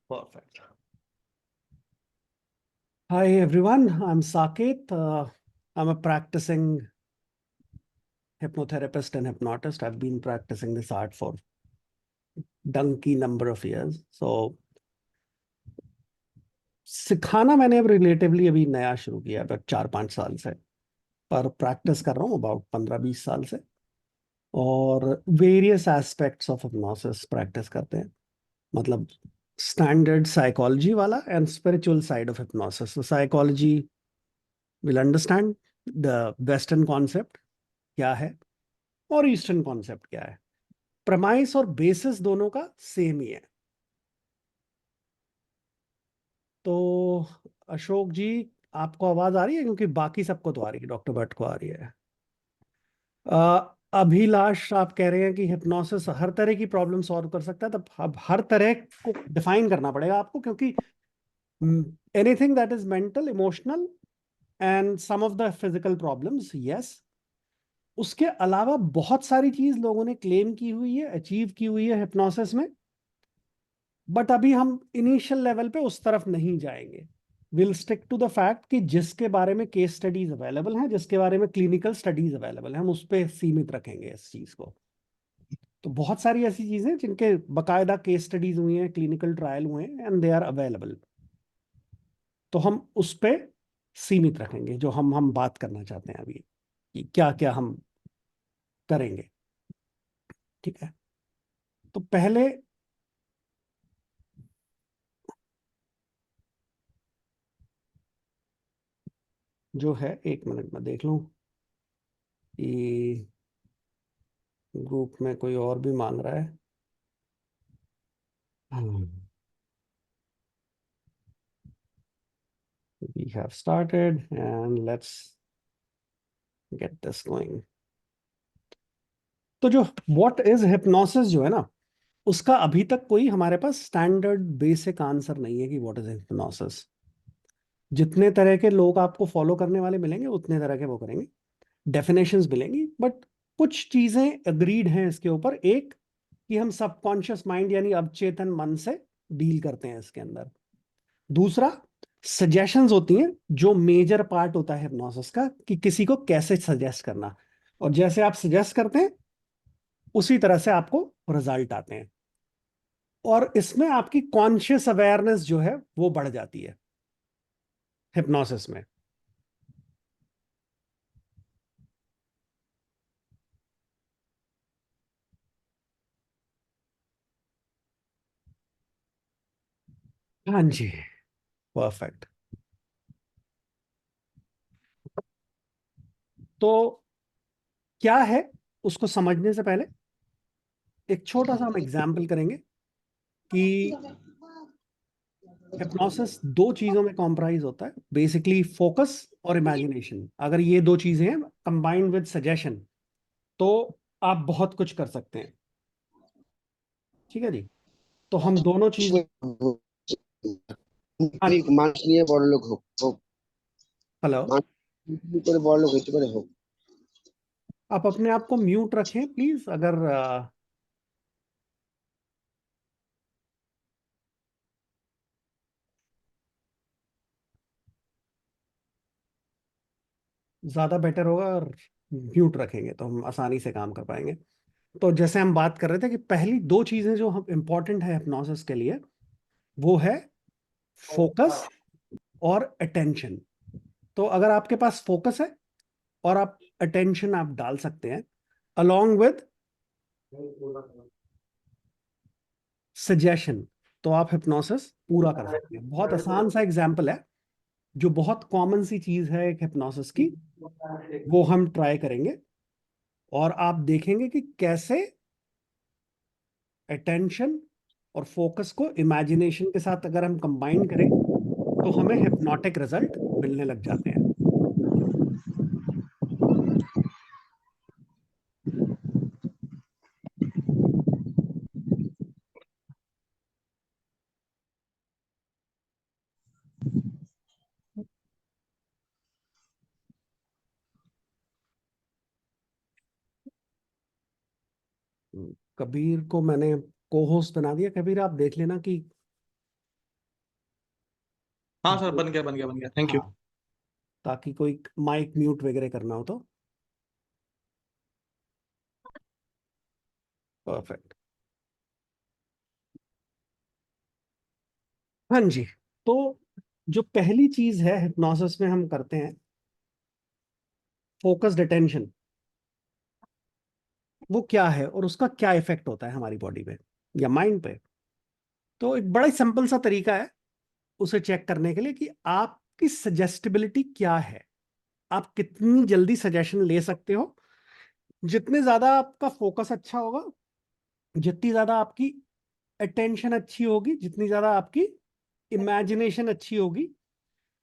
Perfect. Hi everyone, I'm Saket. I'm a practicing hypnotherapist and hypnotist. I've been practicing this art for donkey number of years. So सिखाना मैंने अब relatively अभी नया शुरू किया है, 4-5 साल से, पर प्रैक्टिस कर रहा हूँ अबाउट 15-20 साल से। और various aspects of hypnosis practice करते हैं, मतलब स्टैंडर्ड साइकोलॉजी वाला and spiritual side of hypnosis. Psychology will understand the western concept क्या है और ईस्टर्न कॉन्सेप्ट क्या है। प्रमाइस और बेसिस दोनों का सेम ही है। तो अशोक जी, आपको आवाज आ रही है? क्योंकि बाकी सबको तो आ रही है, डॉक्टर भट्ट को आ रही है। अभिलाष, आप कह रहे हैं कि हिप्नोसिस हर तरह की प्रॉब्लम सॉल्व कर सकता है, तब अब हर तरह को डिफाइन करना पड़ेगा आपको, क्योंकि anything that is mental, emotional and some of the physical problems, yes. उसके अलावा बहुत सारी चीज लोगों ने क्लेम की हुई है, अचीव की हुई है हिप्नोसिस में, बट अभी हम इनिशियल लेवल पे उस तरफ नहीं जाएंगे। Will stick to the fact कि जिसके बारे में केस स्टडीज अवेलेबल हैं, जिसके बारे में क्लिनिकल स्टडीज अवेलेबल हैं, हम उस पर सीमित रखेंगे इस चीज को। तो बहुत सारी ऐसी चीजें जिनके बकायदा केस स्टडीज हुई हैं, क्लिनिकल ट्रायल हुए हैं एंड दे आर अवेलेबल, तो हम उस पर सीमित रखेंगे। जो हम बात करना चाहते हैं अभी कि क्या क्या हम करेंगे, ठीक है। तो पहले जो है, 1 मिनट में देख लूं कि ग्रुप में कोई और भी मांग रहा है। We have started and let's get this going. तो जो व्हाट इज हिप्नोसिस जो है ना, उसका अभी तक कोई हमारे पास स्टैंडर्ड बेसिक आंसर नहीं है कि व्हाट इज हिप्नोसिस। जितने तरह के लोग आपको फॉलो करने वाले मिलेंगे उतने तरह के वो करेंगे, डेफिनेशंस मिलेंगी, बट कुछ चीजें अग्रीड हैं इसके ऊपर। एक, कि हम सबकॉन्शियस माइंड यानी अवचेतन मन से डील करते हैं इसके अंदर। दूसरा, सजेशंस होती हैं, जो मेजर पार्ट होता है हिप्नोसिस का, कि किसी को कैसे सजेस्ट करना, और जैसे आप सजेस्ट करते हैं उसी तरह से आपको रिजल्ट आते हैं। और इसमें आपकी कॉन्शियस अवेयरनेस जो है वो बढ़ जाती है हिप्नोसिस में। हाँ जी, परफेक्ट। तो क्या है, उसको समझने से पहले एक छोटा सा हम एग्जाम्पल करेंगे कि हिप्नोसिस दो चीजों में कॉम्प्राइज होता है, बेसिकली फोकस और इमेजिनेशन। अगर ये दो चीजें हैं कंबाइंड विद सजेशन, तो आप बहुत कुछ कर सकते हैं, ठीक है जी। तो हम दोनों चीज, हाँ जी, মানুষ নিয়ে বড়লোক হোক হোক हेलो। মানুষ করে বড়লোক হইতে পারে হোক। आप अपने आप को म्यूट रखें प्लीज, अगर ज्यादा बेटर होगा, और म्यूट रखेंगे तो हम आसानी से काम कर पाएंगे। तो जैसे हम बात कर रहे थे कि पहली दो चीजें जो हम इंपॉर्टेंट है हिप्नोसिस के लिए, वो है फोकस और अटेंशन। तो अगर आपके पास फोकस है और आप अटेंशन आप डाल सकते हैं अलोंग विद सजेशन, तो आप हिप्नोसिस पूरा कर सकते हैं। बहुत आसान सा एग्जांपल है, जो बहुत कॉमन सी चीज है एक हिप्नोसिस की, वो हम ट्राई करेंगे। और आप देखेंगे कि कैसे अटेंशन और फोकस को इमेजिनेशन के साथ अगर हम कंबाइन करें तो हमें हिप्नोटिक रिजल्ट मिलने लग जाते हैं। कबीर को मैंने को होस्ट बना दिया। कबीर, आप देख लेना कि हाँ सर, बन गया बन गया बन गया, थैंक यू। हाँ, ताकि कोई माइक म्यूट वगैरह करना हो तो। परफेक्ट। हाँ जी। तो जो पहली चीज है हिप्नोसिस में हम करते हैं, फोकस्ड अटेंशन, वो क्या है और उसका क्या इफेक्ट होता है हमारी बॉडी पे या माइंड पे। तो एक बड़ा ही सिंपल सा तरीका है उसे चेक करने के लिए कि आपकी सजेस्टिबिलिटी क्या है, आप कितनी जल्दी सजेशन ले सकते हो। जितने ज्यादा आपका फोकस अच्छा होगा, जितनी ज्यादा आपकी अटेंशन अच्छी होगी, जितनी ज्यादा आपकी इमेजिनेशन अच्छी होगी,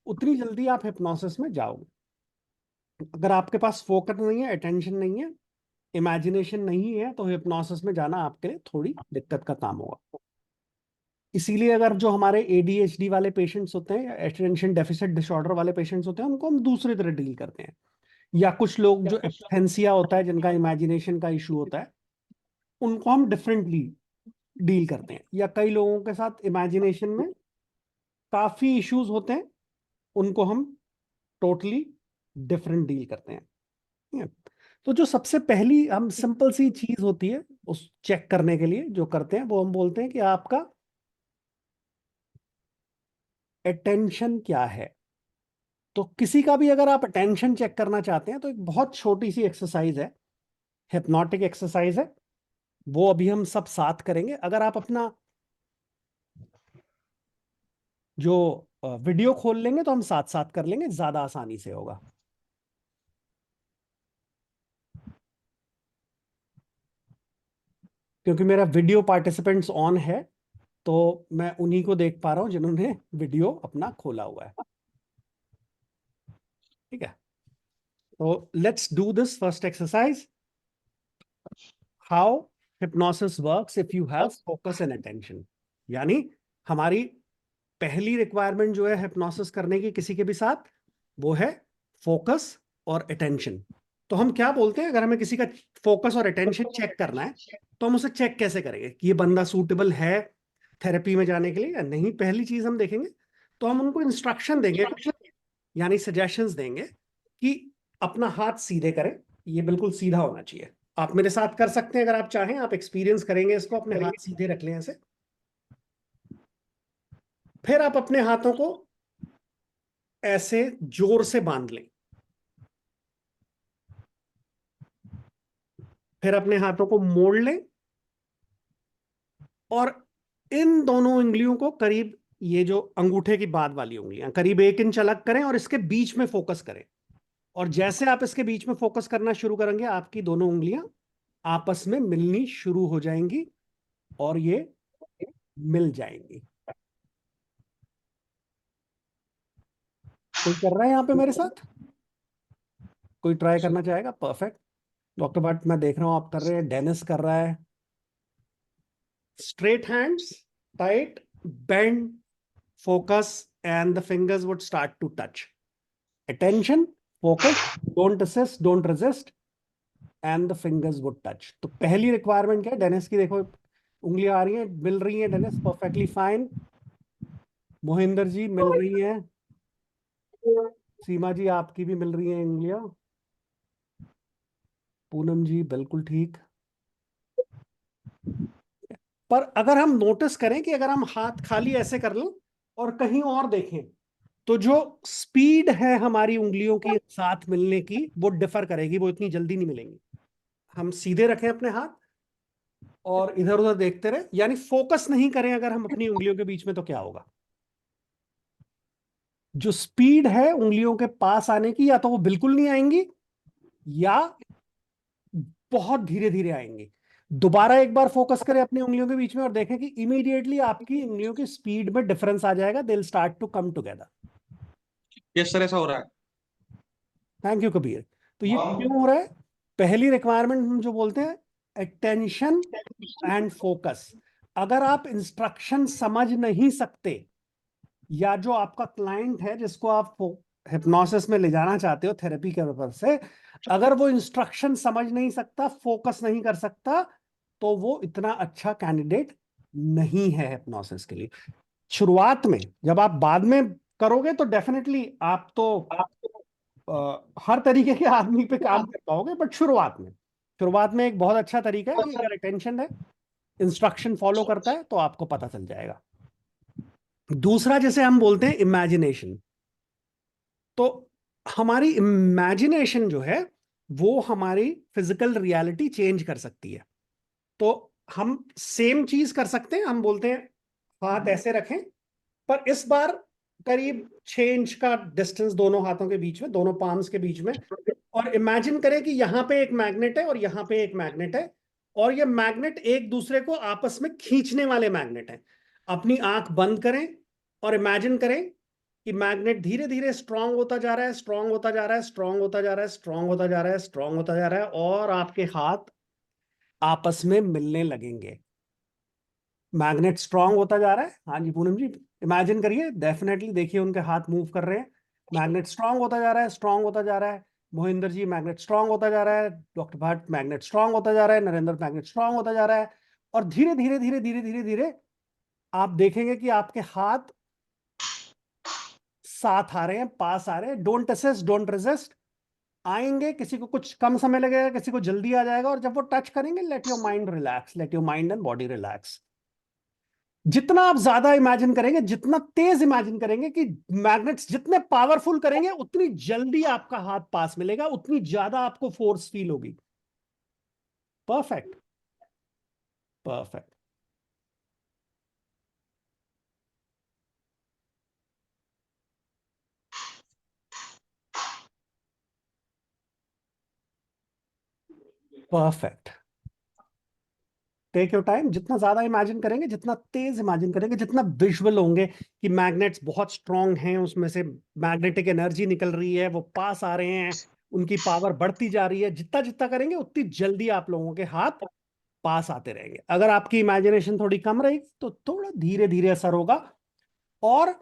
उतनी जल्दी आप हिप्नोसिस में जाओगे। अगर आपके पास फोकस नहीं है, अटेंशन नहीं है, इमेजिनेशन नहीं है, तो हिप्नोसिस में जाना आपके लिए थोड़ी दिक्कत का काम होगा। इसीलिए अगर जो हमारे एडीएचडी वाले पेशेंट्स होते हैं या अटेंशन डेफिसिट डिसऑर्डर वाले पेशेंट्स होते हैं, उनको हम दूसरी तरह डील करते हैं। या कुछ लोग जो एपथेंसिया होता है, जिनका इमेजिनेशन का इशू होता है, उनको हम डिफरेंटली डील करते हैं। या कई लोगों के साथ इमेजिनेशन में काफी इश्यूज होते हैं, उनको हम टोटली डिफरेंट डील करते हैं। ठीक है? तो जो सबसे पहली हम सिंपल सी चीज होती है उस चेक करने के लिए जो करते हैं, वो हम बोलते हैं कि आपका अटेंशन क्या है। तो किसी का भी अगर आप अटेंशन चेक करना चाहते हैं, तो एक बहुत छोटी सी एक्सरसाइज है, हिप्नोटिक एक्सरसाइज है, वो अभी हम सब साथ करेंगे। अगर आप अपना जो वीडियो खोल लेंगे तो हम साथ साथ कर लेंगे, ज्यादा आसानी से होगा। क्योंकि मेरा वीडियो पार्टिसिपेंट्स ऑन है, तो मैं उन्हीं को देख पा रहा हूं जिन्होंने वीडियो अपना खोला हुआ है। ठीक है, तो let's do this first exercise. How hypnosis works if you have focus and attention. यानी हमारी पहली रिक्वायरमेंट जो है हिप्नोसिस करने की किसी के भी साथ, वो है फोकस और अटेंशन। तो हम क्या बोलते हैं, अगर हमें किसी का फोकस और अटेंशन चेक करना है, तो हम उसे चेक कैसे करेंगे कि ये बंदा सूटेबल है थेरेपी में जाने के लिए या नहीं। पहली चीज हम देखेंगे, तो हम उनको इंस्ट्रक्शन देंगे, यानी सजेशंस देंगे कि अपना हाथ सीधे करें। ये बिल्कुल सीधा होना चाहिए। आप मेरे साथ कर सकते हैं अगर आप चाहें, आप एक्सपीरियंस करेंगे इसको। अपने हाथ सीधे रख लें ऐसे, फिर आप अपने हाथों को ऐसे जोर से बांध लें, फिर अपने हाथों को मोड़ लें और इन दोनों उंगलियों को करीब, ये जो अंगूठे की बाद वाली उंगलियां करीब 1 इंच अलग करें और इसके बीच में फोकस करें। और जैसे आप इसके बीच में फोकस करना शुरू करेंगे, आपकी दोनों उंगलियां आपस में मिलनी शुरू हो जाएंगी और ये मिल जाएंगी। कोई कर रहा है यहाँ पे मेरे साथ? कोई ट्राई करना चाहेगा? परफेक्ट। डॉक्टर भट्ट मैं देख रहा हूँ आप कर रहे हैं, डेनिस कर रहा है। Straight hands, tight, bend, focus, and the fingers would start to touch. Attention, focus, don't assist, don't resist, and the fingers would touch. तो पहली रिक्वायरमेंट क्या है डेनिस की? देखो उंगलियां आ रही हैं, मिल रही हैं डेनिस, परफेक्टली फाइन। मोहिंदर जी मिल रही हैं, सीमा जी आपकी भी मिल रही हैं उंगलियां, पूनम जी बिल्कुल ठीक। पर अगर हम नोटिस करें कि अगर हम हाथ खाली ऐसे कर लें और कहीं और देखें, तो जो स्पीड है हमारी उंगलियों की साथ मिलने की, वो डिफर करेगी, वो इतनी जल्दी नहीं मिलेंगी। हम सीधे रखें अपने हाथ और इधर उधर देखते रहे, यानी फोकस नहीं करें अगर हम अपनी उंगलियों के बीच में, तो क्या होगा? जो स्पीड है उंगलियों के पास आने की, या तो वो बिल्कुल नहीं आएंगी या बहुत धीरे धीरे आएंगी। दोबारा एक बार फोकस करें अपनी उंगलियों के बीच में और देखें कि इमीडिएटली आपकी उंगलियों की स्पीड में डिफरेंस आ जाएगा। They will start to come together. Yes sir, ऐसा हो रहा है। Thank you Kabir. तो ये क्यों हो रहा है? पहली रिक्वायरमेंट हम जो बोलते हैं अटेंशन एंड फोकस। अगर आप इंस्ट्रक्शन समझ नहीं सकते, या जो आपका क्लाइंट है जिसको आप हिप्नोसिस में ले जाना चाहते हो थेरेपी के पर्पज से, अगर वो इंस्ट्रक्शन समझ नहीं सकता, फोकस नहीं कर सकता, तो वो इतना अच्छा कैंडिडेट नहीं है हिप्नोसिस के लिए। शुरुआत में, जब आप बाद में करोगे तो डेफिनेटली आप तो हर तरीके के आदमी पे काम कर पाओगे, बट शुरुआत में एक बहुत अच्छा तरीका है कि अगर अटेंशन है, इंस्ट्रक्शन फॉलो करता है, तो आपको पता चल जाएगा। दूसरा जैसे हम बोलते हैं इमेजिनेशन, तो हमारी इमेजिनेशन जो है वो हमारी फिजिकल रियलिटी चेंज कर सकती है। तो हम सेम चीज कर सकते हैं, हम बोलते हैं हाथ ऐसे रखें, पर इस बार करीब 6 इंच का डिस्टेंस दोनों हाथों के बीच में, दोनों पाम्स के बीच में, और इमेजिन करें कि यहां पे एक मैग्नेट है और यहां पे एक मैग्नेट है, और ये मैग्नेट एक दूसरे को आपस में खींचने वाले मैग्नेट हैं। अपनी आंख बंद करें और इमेजिन करें कि मैग्नेट धीरे धीरे स्ट्रांग होता जा रहा है, स्ट्रांग होता जा रहा है, स्ट्रांग होता जा रहा है, स्ट्रांग होता जा रहा है, स्ट्रांग होता जा रहा है, और आपके हाथ आपस में मिलने लगेंगे। मैग्नेट स्ट्रांग होता जा रहा है। हाँ जी पूनम जी, इमेजिन करिए, डेफिनेटली देखिए उनके हाथ मूव कर रहे हैं। मैग्नेट स्ट्रांग होता जा रहा है, स्ट्रांग होता जा रहा है। मोहिंदर जी, मैग्नेट स्ट्रांग होता जा रहा है। डॉक्टर भट्ट, मैग्नेट स्ट्रांग होता जा रहा है। नरेंद्र, मैग्नेट स्ट्रांग होता जा रहा है। और धीरे धीरे धीरे धीरे धीरे धीरे आप देखेंगे कि आपके हाथ साथ आ रहे हैं, पास आ रहे हैं। Don't assess, don't resist. आएंगे, किसी को कुछ कम समय लगेगा, किसी को जल्दी आ जाएगा, और जब वो टच करेंगे, let your mind relax, let your mind and body relax. जितना आप ज्यादा इमेजिन करेंगे, जितना तेज इमेजिन करेंगे कि मैग्नेट्स जितने पावरफुल करेंगे, उतनी जल्दी आपका हाथ पास मिलेगा, उतनी ज्यादा आपको फोर्स फील होगी। Perfect, perfect. Perfect. Take your time. जितना ज्यादा इमेजिन करेंगे, जितना तेज इमेजिन करेंगे, जितना विजुअल होंगे कि मैग्नेट्स बहुत स्ट्रांग हैं, उसमें से मैग्नेटिक एनर्जी निकल रही है, वो पास आ रहे हैं, उनकी पावर बढ़ती जा रही है, जितना जितना करेंगे उतनी जल्दी आप लोगों के हाथ पास आते रहेंगे। अगर आपकी इमेजिनेशन थोड़ी कम रहेगी तो थोड़ा धीरे धीरे असर होगा। और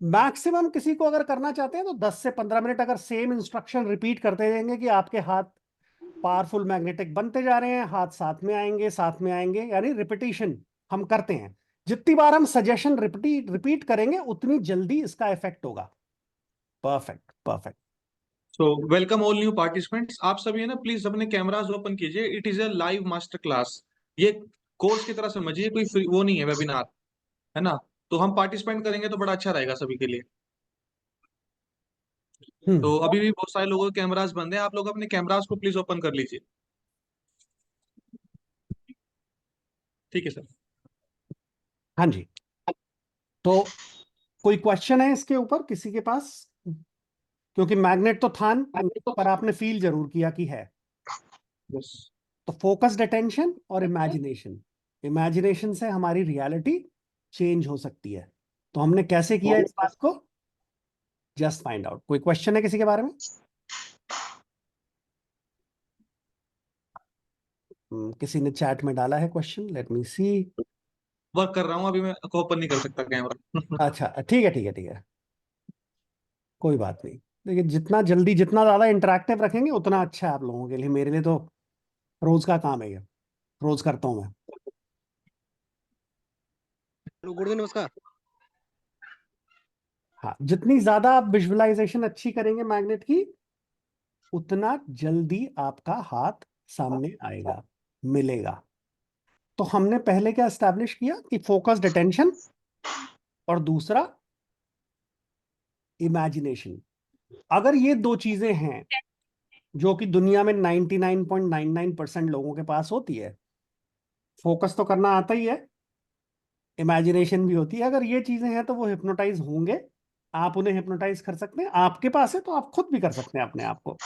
मैक्सिमम किसी को अगर करना चाहते हैं तो 10 से 15 मिनट अगर सेम इंस्ट्रक्शन रिपीट करते रहेंगे कि आपके हाथ पावरफुल मैग्नेटिक बनते जा रहे हैं, हाथ साथ में आएंगे, साथ में आएंगे, यानी रिपीटिशन हम करते हैं। जितनी बार हम सजेशन रिपीट रिपीट करेंगे, उतनी जल्दी इसका इफेक्ट होगा। Perfect, perfect. So welcome all new participants. आप सभी है ना, प्लीज अपने कैमराज ओपन कीजिए। It is a live master class. ये कोर्स की तरह समझिए, कोई वो नहीं है वेबिनार, है ना। तो हम पार्टिसिपेंट करेंगे तो बड़ा अच्छा रहेगा सभी के लिए। हम्म। तो अभी भी बहुत सारे लोगों के कैमराज बंद है, आप लोग अपने कैमराज को प्लीज ओपन कर लीजिए। ठीक है सर। हाँ जी। तो कोई क्वेश्चन है इसके ऊपर किसी के पास? क्योंकि मैग्नेट तो था नहीं, पर आपने फील जरूर किया कि है। यस। तो फोकस्ड अटेंशन और इमेजिनेशन, इमेजिनेशन से हमारी रियलिटी चेंज हो सकती है। तो हमने कैसे किया इस बात को, जस्ट फाइंड आउट। कोई क्वेश्चन है किसी के बारे में? किसी ने चैट में डाला है क्वेश्चन, लेट मी सी। वर्क कर रहा हूँ अभी, मैं ओपन नहीं कर सकता कैमरा। अच्छा, ठीक है, ठीक है, ठीक है, कोई बात नहीं। देखिए, जितना जल्दी, जितना ज्यादा इंटरेक्टिव रखेंगे, उतना अच्छा है आप लोगों के लिए। मेरे लिए तो रोज का काम है ये, रोज करता हूँ मैं। हेलो गुरुजी नमस्कार। हाँ, जितनी ज्यादा आप विजुअलाइजेशन अच्छी करेंगे मैग्नेट की, उतना जल्दी आपका हाथ सामने आएगा, मिलेगा। तो हमने पहले क्या एस्टैब्लिश किया कि फोकस्ड अटेंशन, और दूसरा इमेजिनेशन। अगर ये दो चीजें हैं जो कि दुनिया में 99.99% लोगों के पास होती है, फोकस तो करना आता ही है, इमेजिनेशन भी होती है। अगर ये चीजें हैं तो वो हिप्नोटाइज होंगे। आप उन्हें हिप्नोटाइज कर सकते हैं, आपके पास है तो आप खुद भी कर सकते हैं अपने आप को।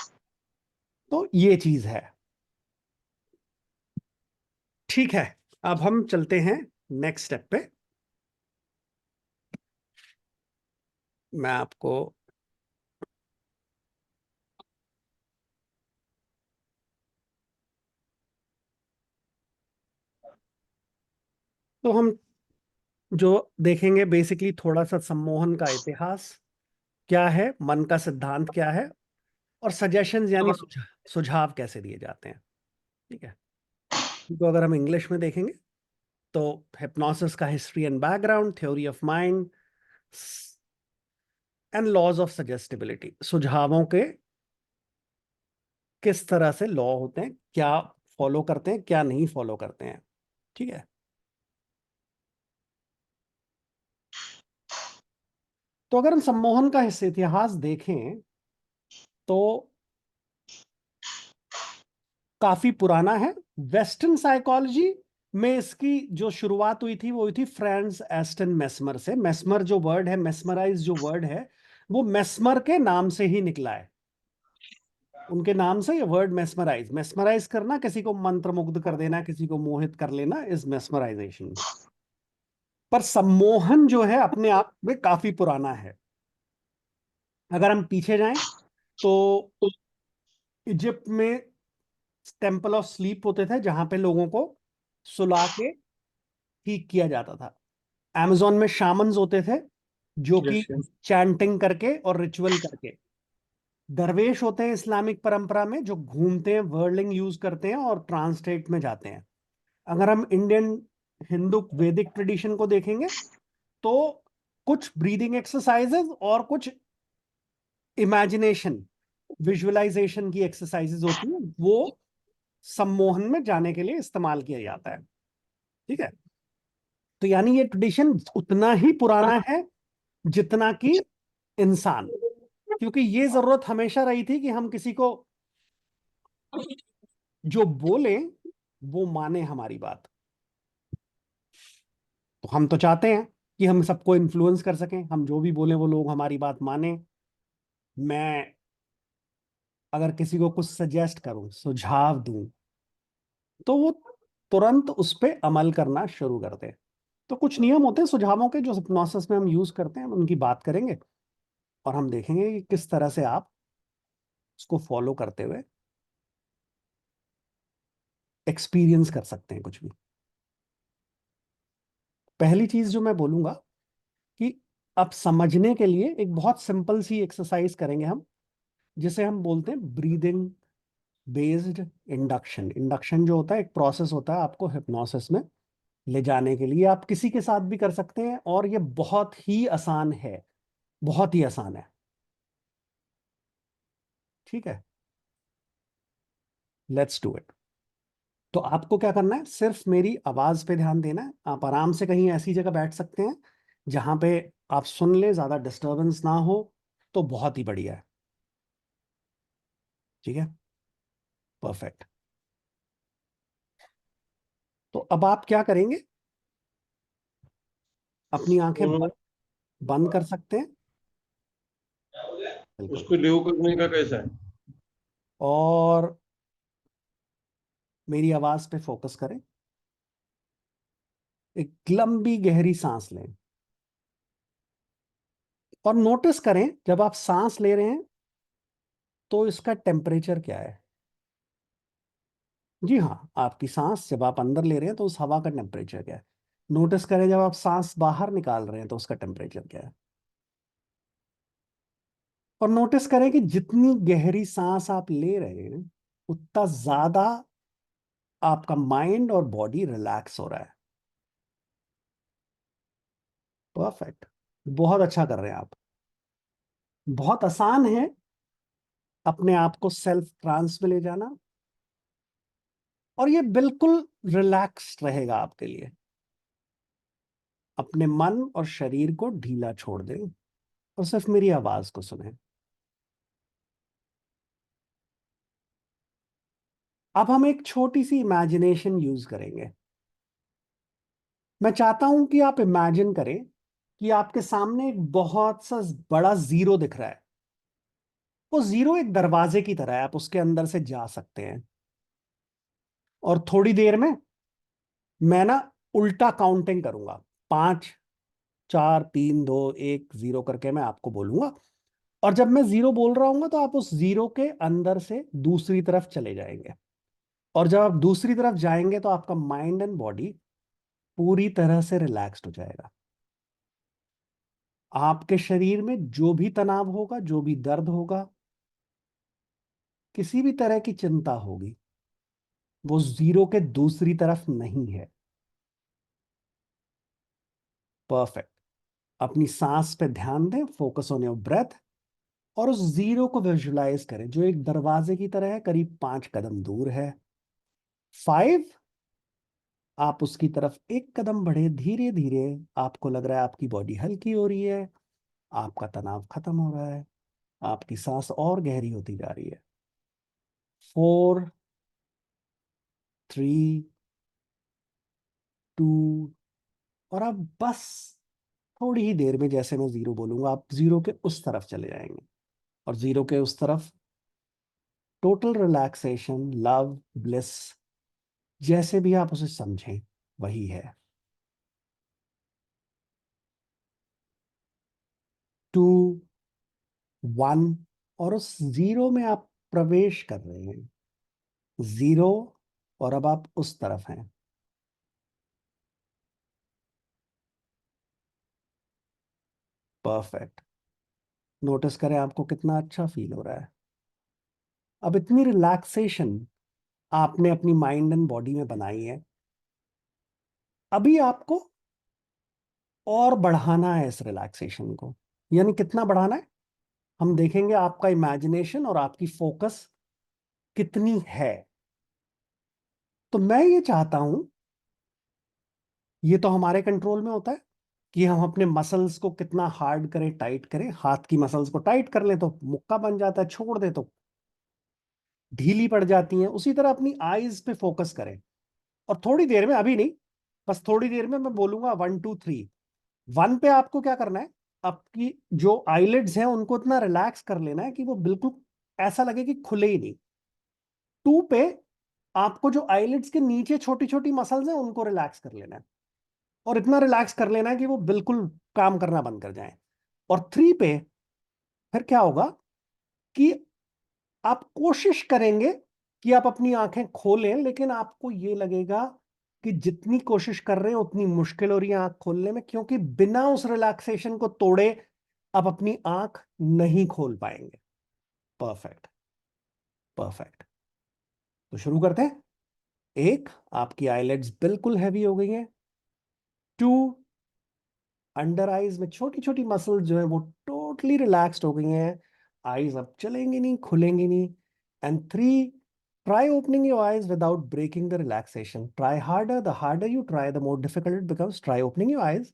तो ये चीज है। ठीक है, अब हम चलते हैं नेक्स्ट स्टेप पे। मैं आपको तो हम जो देखेंगे बेसिकली थोड़ा सा सम्मोहन का इतिहास क्या है, मन का सिद्धांत क्या है, और सजेशंस यानी सुझाव कैसे दिए जाते हैं। ठीक है। तो अगर हम इंग्लिश में देखेंगे तो हिप्नोसिस का history and background, theory of mind, and laws of suggestibility, सुझावों के किस तरह से लॉ होते हैं, क्या फॉलो करते हैं, क्या नहीं फॉलो करते हैं। ठीक है, तो अगर हम सम्मोहन का इतिहास देखें तो काफी पुराना है। वेस्टर्न साइकोलॉजी में इसकी जो शुरुआत हुई थी वो हुई थी फ्रांस एस्टन मेस्मर से। मेस्मर जो वर्ड है, मेस्मराइज जो वर्ड है, वो मेस्मर के नाम से ही निकला है। उनके नाम से ये वर्ड मेस्मराइज, मेस्मराइज करना, किसी को मंत्रमुग्ध कर देना, किसी को मोहित कर लेना, इज मेस्मराइजेशन। पर सम्मोहन जो है अपने आप में काफी पुराना है। अगर हम पीछे जाएं तो इजिप्ट में टेम्पल ऑफ स्लीप होते थे जहां पे लोगों को सुला के ठीक किया जाता था। अमेज़न में शामन्स होते थे जो कि यस यस। चैंटिंग करके और रिचुअल करके। दरवेश होते हैं इस्लामिक परंपरा में जो घूमते हैं, वर्लिंग यूज करते हैं और ट्रांसलेट में जाते हैं। अगर हम इंडियन हिंदू वैदिक ट्रेडिशन को देखेंगे तो कुछ ब्रीदिंग एक्सरसाइजेस और कुछ इमेजिनेशन, विजुअलाइजेशन की एक्सरसाइजेस होती हैं, वो सम्मोहन में जाने के लिए इस्तेमाल किया जाता है। ठीक है, तो यानी ये ट्रेडिशन उतना ही पुराना है जितना कि इंसान, क्योंकि ये जरूरत हमेशा रही थी कि हम किसी को जो बोले वो माने हमारी बात। तो हम तो चाहते हैं कि हम सबको इन्फ्लुएंस कर सकें, हम जो भी बोले वो लोग हमारी बात माने। मैं अगर किसी को कुछ सजेस्ट करूं, सुझाव दूं, तो वो तुरंत उस पर अमल करना शुरू कर दे। तो कुछ नियम होते हैं सुझावों के जो हिप्नोसिस में हम यूज करते हैं, हम उनकी बात करेंगे और हम देखेंगे कि किस तरह से आप उसको फॉलो करते हुए एक्सपीरियंस कर सकते हैं कुछ भी। पहली चीज जो मैं बोलूंगा कि अब समझने के लिए एक बहुत सिंपल सी एक्सरसाइज करेंगे हम, जिसे हम बोलते हैं ब्रीदिंग बेस्ड इंडक्शन। इंडक्शन जो होता है एक प्रोसेस होता है आपको हिप्नोसिस में ले जाने के लिए। आप किसी के साथ भी कर सकते हैं और ये बहुत ही आसान है, बहुत ही आसान है। ठीक है, लेट्स डू इट। तो आपको क्या करना है, सिर्फ मेरी आवाज पे ध्यान देना है। आप आराम से कहीं ऐसी जगह बैठ सकते हैं जहां पे आप सुन ले, ज्यादा डिस्टरबेंस ना हो, तो बहुत ही बढ़िया है। ठीक है, परफेक्ट। तो अब आप क्या करेंगे, अपनी आंखें बंद कर सकते हैं। बिल्कुल। उसको लीव करने का कैसा है? और मेरी आवाज पे फोकस करें, एक लंबी गहरी सांस लें और नोटिस करें जब आप सांस ले रहे हैं तो इसका टेम्परेचर क्या है। जी हाँ, आपकी सांस जब आप अंदर ले रहे हैं तो उस हवा का टेम्परेचर क्या है। नोटिस करें जब आप सांस बाहर निकाल रहे हैं तो उसका टेम्परेचर क्या है। और नोटिस करें कि जितनी गहरी सांस आप ले रहे हैं उतना ज्यादा आपका माइंड और बॉडी रिलैक्स हो रहा है। परफेक्ट, बहुत अच्छा कर रहे हैं आप। बहुत आसान है अपने आप को सेल्फ ट्रांस में ले जाना, और ये बिल्कुल रिलैक्स्ड रहेगा आपके लिए। अपने मन और शरीर को ढीला छोड़ दें और सिर्फ मेरी आवाज को सुने। अब हम एक छोटी सी इमेजिनेशन यूज करेंगे। मैं चाहता हूं कि आप इमेजिन करें कि आपके सामने एक बहुत सा बड़ा जीरो दिख रहा है। वो जीरो एक दरवाजे की तरह है, आप उसके अंदर से जा सकते हैं। और थोड़ी देर में मैं ना उल्टा काउंटिंग करूंगा, 5 4 3 2 1 0 करके मैं आपको बोलूंगा। और जब मैं जीरो बोल रहा हूंगा तो आप उस जीरो के अंदर से दूसरी तरफ चले जाएंगे। और जब आप दूसरी तरफ जाएंगे तो आपका माइंड एंड बॉडी पूरी तरह से रिलैक्स्ड हो जाएगा। आपके शरीर में जो भी तनाव होगा, जो भी दर्द होगा, किसी भी तरह की चिंता होगी, वो जीरो के दूसरी तरफ नहीं है। परफेक्ट। अपनी सांस पे ध्यान दें, फोकस ऑन योर ब्रेथ, और उस जीरो को विजुलाइज करें जो एक दरवाजे की तरह है, करीब 5 कदम दूर है। 5, आप उसकी तरफ एक कदम बढ़े, धीरे धीरे आपको लग रहा है आपकी बॉडी हल्की हो रही है, आपका तनाव खत्म हो रहा है, आपकी सांस और गहरी होती जा रही है। 4, 3, 2, और आप बस थोड़ी ही देर में, जैसे मैं जीरो बोलूंगा, आप जीरो के उस तरफ चले जाएंगे, और जीरो के उस तरफ टोटल रिलैक्सेशन, लव, ब्लिस, जैसे भी आप उसे समझें, वही है। 2, 1, और उस जीरो में आप प्रवेश कर रहे हैं, जीरो, और अब आप उस तरफ हैं। परफेक्ट। नोटिस करें आपको कितना अच्छा फील हो रहा है। अब इतनी रिलैक्सेशन आपने अपनी माइंड एंड बॉडी में बनाई है, अभी आपको और बढ़ाना है इस रिलैक्सेशन को। यानी कितना बढ़ाना है, हम देखेंगे आपका इमेजिनेशन और आपकी फोकस कितनी है। तो मैं ये चाहता हूं, ये तो हमारे कंट्रोल में होता है कि हम अपने मसल्स को कितना हार्ड करें, टाइट करें। हाथ की मसल्स को टाइट कर ले तो मुक्का बन जाता है, छोड़ दे तो ढीली पड़ जाती हैं। उसी तरह अपनी आईज पे फोकस करें, और थोड़ी देर में, अभी नहीं, बस थोड़ी देर में मैं बोलूंगा 1, 2, 3। 1 पे आपको क्या करना है, आपकी जो आईलिड्स हैं उनको इतना रिलैक्स कर लेना है कि वो बिल्कुल ऐसा लगे कि खुले ही नहीं। 2 पे आपको जो आईलिड्स के नीचे छोटी छोटी मसल्स हैं उनको रिलैक्स कर लेना है, और इतना रिलैक्स कर लेना है कि वो बिल्कुल काम करना बंद कर जाए। और 3 पे फिर क्या होगा कि आप कोशिश करेंगे कि आप अपनी आंखें खोलें, लेकिन आपको ये लगेगा कि जितनी कोशिश कर रहे हैं उतनी मुश्किल हो रही है आंख खोलने में, क्योंकि बिना उस रिलैक्सेशन को तोड़े आप अपनी आंख नहीं खोल पाएंगे। Perfect, perfect. तो शुरू करते हैं। 1, आपकी आईलेट्स बिल्कुल हैवी हो गई हैं। 2, अंडर आईज में छोटी छोटी मसल्स जो है वो टोटली रिलैक्स्ड हो गई हैं, आईज अब चलेंगी नहीं, खुलेंगी नहीं। And 3, try opening your eyes without breaking the relaxation. Try harder. The harder you try, the more difficult it becomes. Try opening your eyes.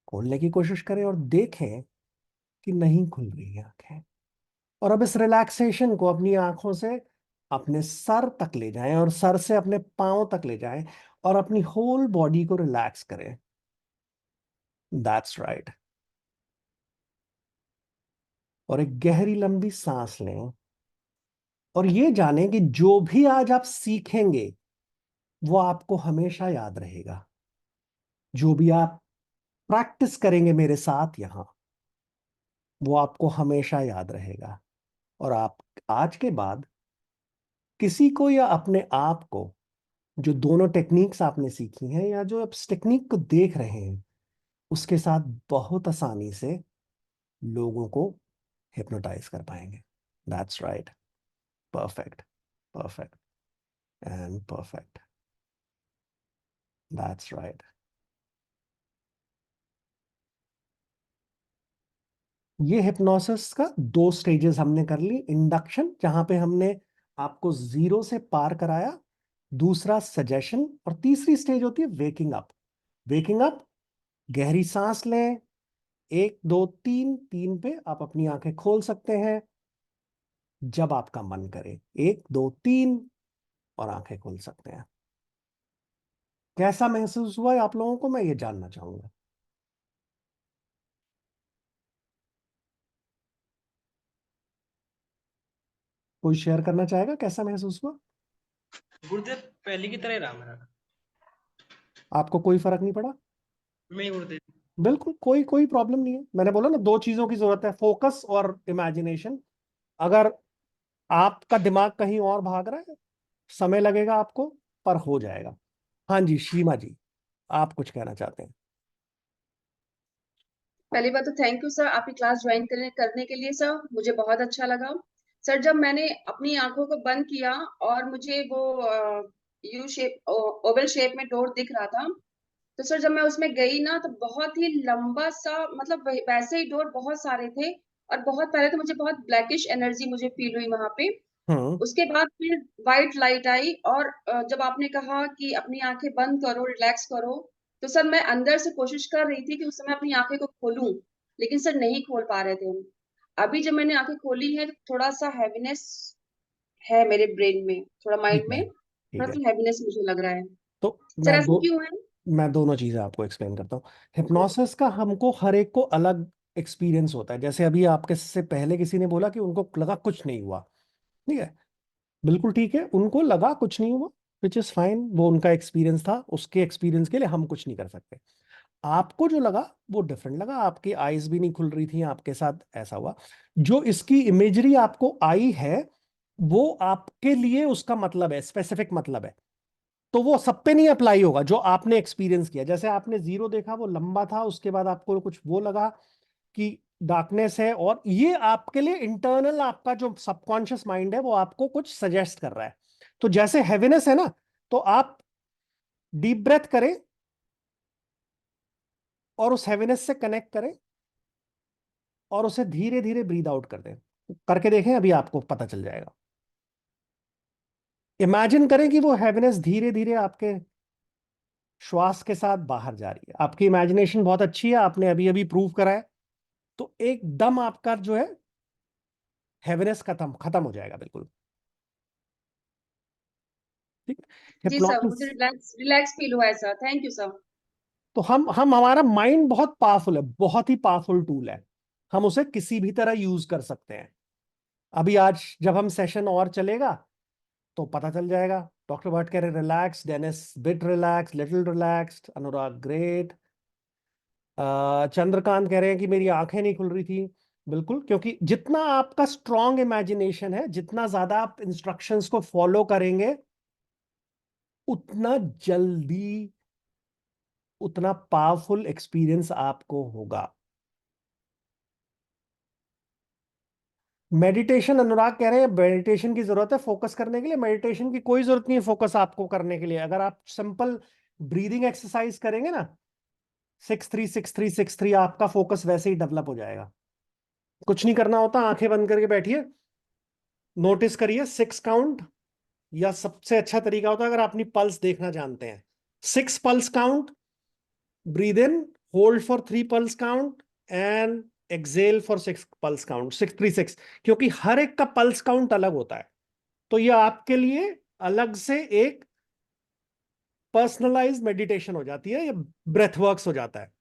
खोलने की कोशिश करें और देखें कि नहीं खुल रही है आंखें। और अब इस रिलैक्सेशन को अपनी आंखों से अपने सर तक ले जाएं, और सर से अपने पांव तक ले जाएं, और अपनी होल बॉडी को रिलैक्स करें। That's right. और एक गहरी लंबी सांस लें, और ये जानें कि जो भी आज आप सीखेंगे वो आपको हमेशा याद रहेगा। जो भी आप प्रैक्टिस करेंगे मेरे साथ यहां, वो आपको हमेशा याद रहेगा। और आप आज के बाद किसी को या अपने आप को, जो दोनों टेक्निक्स आपने सीखी हैं या जो आप इस टेक्निक को देख रहे हैं, उसके साथ बहुत आसानी से लोगों को हिप्नोटाइज कर पाएंगे। That's right. Perfect, perfect, and perfect. That's right. ये हिप्नोसिस का 2 स्टेजेस हमने कर ली। इंडक्शन, जहां पे हमने आपको जीरो से पार कराया। दूसरा सजेशन। और तीसरी स्टेज होती है वेकिंग अप। वेकिंग अप, गहरी सांस लें। 1, 2, 3, 3 पे आप अपनी आंखें खोल सकते हैं जब आपका मन करे। 1, 2, 3, और आंखें खोल सकते हैं। कैसा महसूस हुआ है आप लोगों को, मैं ये जानना चाहूंगा। कोई शेयर करना चाहेगा कैसा महसूस हुआ? गुरुदेव पहले की तरह रहा मेरा। आपको कोई फर्क नहीं पड़ा? नहीं गुरुदेव। बिल्कुल कोई कोई प्रॉब्लम नहीं है। मैंने बोला ना, 2 चीजों की जरूरत है, फोकस और इमेजिनेशन। अगर आपका दिमाग कहीं और भाग रहा है, समय लगेगा आपको, पर हो जाएगा। हाँ जी, शीमा जी, आप कुछ कहना चाहते हैं? पहली बात तो थैंक यू सर, आपकी क्लास ज्वाइन करने के लिए सर, मुझे बहुत अच्छा लगा। सर जब मैंने अपनी आंखों को बंद किया और मुझे वो यू शेप, ओवल शेप में डोर दिख रहा था, तो सर जब मैं उसमें गई ना तो बहुत ही लंबा सा, मतलब वैसे ही डोर बहुत सारे थे और बहुत पहले तो मुझे बहुत ब्लैकिश एनर्जी मुझे फील हुई वहां पे। उसके बाद फिर वाइट लाइट आई और जब आपने कहा कि अपनी आंखें बंद करो, रिलैक्स करो, तो सर मैं अंदर से कोशिश कर रही थी कि उस समय अपनी आंखें को खोलूं, लेकिन सर नहीं खोल पा रहे थे हम। अभी जब मैंने आंखें खोली है तो थोड़ा सा हैवीनेस है मेरे ब्रेन में, थोड़ा माइंड ठीक है, में ठीक थोड़ा है। सा हैवीनेस मुझे लग रहा है। तो सर ऐसा क्यों है? मैं दोनों चीजें आपको एक्सप्लेन करता हूँ। हिप्नोसिस का हमको हर एक को अलग एक्सपीरियंस होता है। जैसे अभी आपके से पहले किसी ने बोला कि उनको लगा कुछ नहीं हुआ, ठीक है, बिल्कुल ठीक है, उनको लगा कुछ नहीं हुआ, विच इज फाइन, वो उनका एक्सपीरियंस था, उसके एक्सपीरियंस के लिए हम कुछ नहीं कर सकते। आपको जो लगा वो डिफरेंट लगा, आपकी आईज भी नहीं खुल रही थी, आपके साथ ऐसा हुआ। जो इसकी इमेजरी आपको आई है वो आपके लिए उसका मतलब है, स्पेसिफिक मतलब है, तो वो सब पे नहीं अप्लाई होगा जो आपने एक्सपीरियंस किया। जैसे आपने जीरो देखा, वो लंबा था, उसके बाद आपको कुछ वो लगा कि डार्कनेस है, और ये आपके लिए इंटरनल, आपका जो सबकॉन्शियस माइंड है वो आपको कुछ सजेस्ट कर रहा है। तो जैसे हैवीनेस है ना, तो आप डीप ब्रेथ करें और उस हैवीनेस से कनेक्ट करें और उसे धीरे धीरे ब्रीद आउट कर दें। करके देखें, अभी आपको पता चल जाएगा। इमेजिन करें कि वो हैवीनेस धीरे धीरे आपके श्वास के साथ बाहर जा रही है। आपकी इमेजिनेशन बहुत अच्छी है, आपने अभी अभी प्रूव करा है। तो एकदम आपका जो है हैवीनेस खत्म खत्म हो जाएगा, बिल्कुल। ठीक। जी सर, हिप्नोसिस, मुझे रिलैक्स रिलैक्स फील हुआ है सर, थैंक यू सर। तो हम हमारा माइंड बहुत पावरफुल है, बहुत ही पावरफुल टूल है, हम उसे किसी भी तरह यूज कर सकते हैं। अभी आज जब हम सेशन और चलेगा तो पता चल जाएगा। डॉक्टर भट्ट कह रहे relax, Dennis bit relax, little relaxed, Anurag great, Chandrakant कह रहे हैं कि मेरी आंखें नहीं खुल रही थी। बिल्कुल, क्योंकि जितना आपका स्ट्रॉन्ग इमेजिनेशन है, जितना ज्यादा आप इंस्ट्रक्शंस को फॉलो करेंगे, उतना जल्दी, उतना पावरफुल एक्सपीरियंस आपको होगा। मेडिटेशन, अनुराग कह रहे हैं मेडिटेशन की जरूरत है फोकस करने के लिए। मेडिटेशन की कोई जरूरत नहीं है फोकस आपको करने के लिए। अगर आप सिंपल ब्रीदिंग एक्सरसाइज करेंगे ना, 6-3-6-3-6-3, आपका फोकस वैसे ही डेवलप हो जाएगा। कुछ नहीं करना होता, आंखें बंद करके बैठिए, नोटिस करिए 6 काउंट, या सबसे अच्छा तरीका होता है अगर आप अपनी पल्स देखना जानते हैं, 6 pulse count, breathe in, hold for 3 pulse count, and exhale for 6 pulse count, 6-3-6, क्योंकि हर एक का पल्स काउंट अलग होता है। तो ये आपके लिए अलग से एक पर्सनलाइज मेडिटेशन हो जाती है, ये ब्रेथ वर्क्स हो जाता है।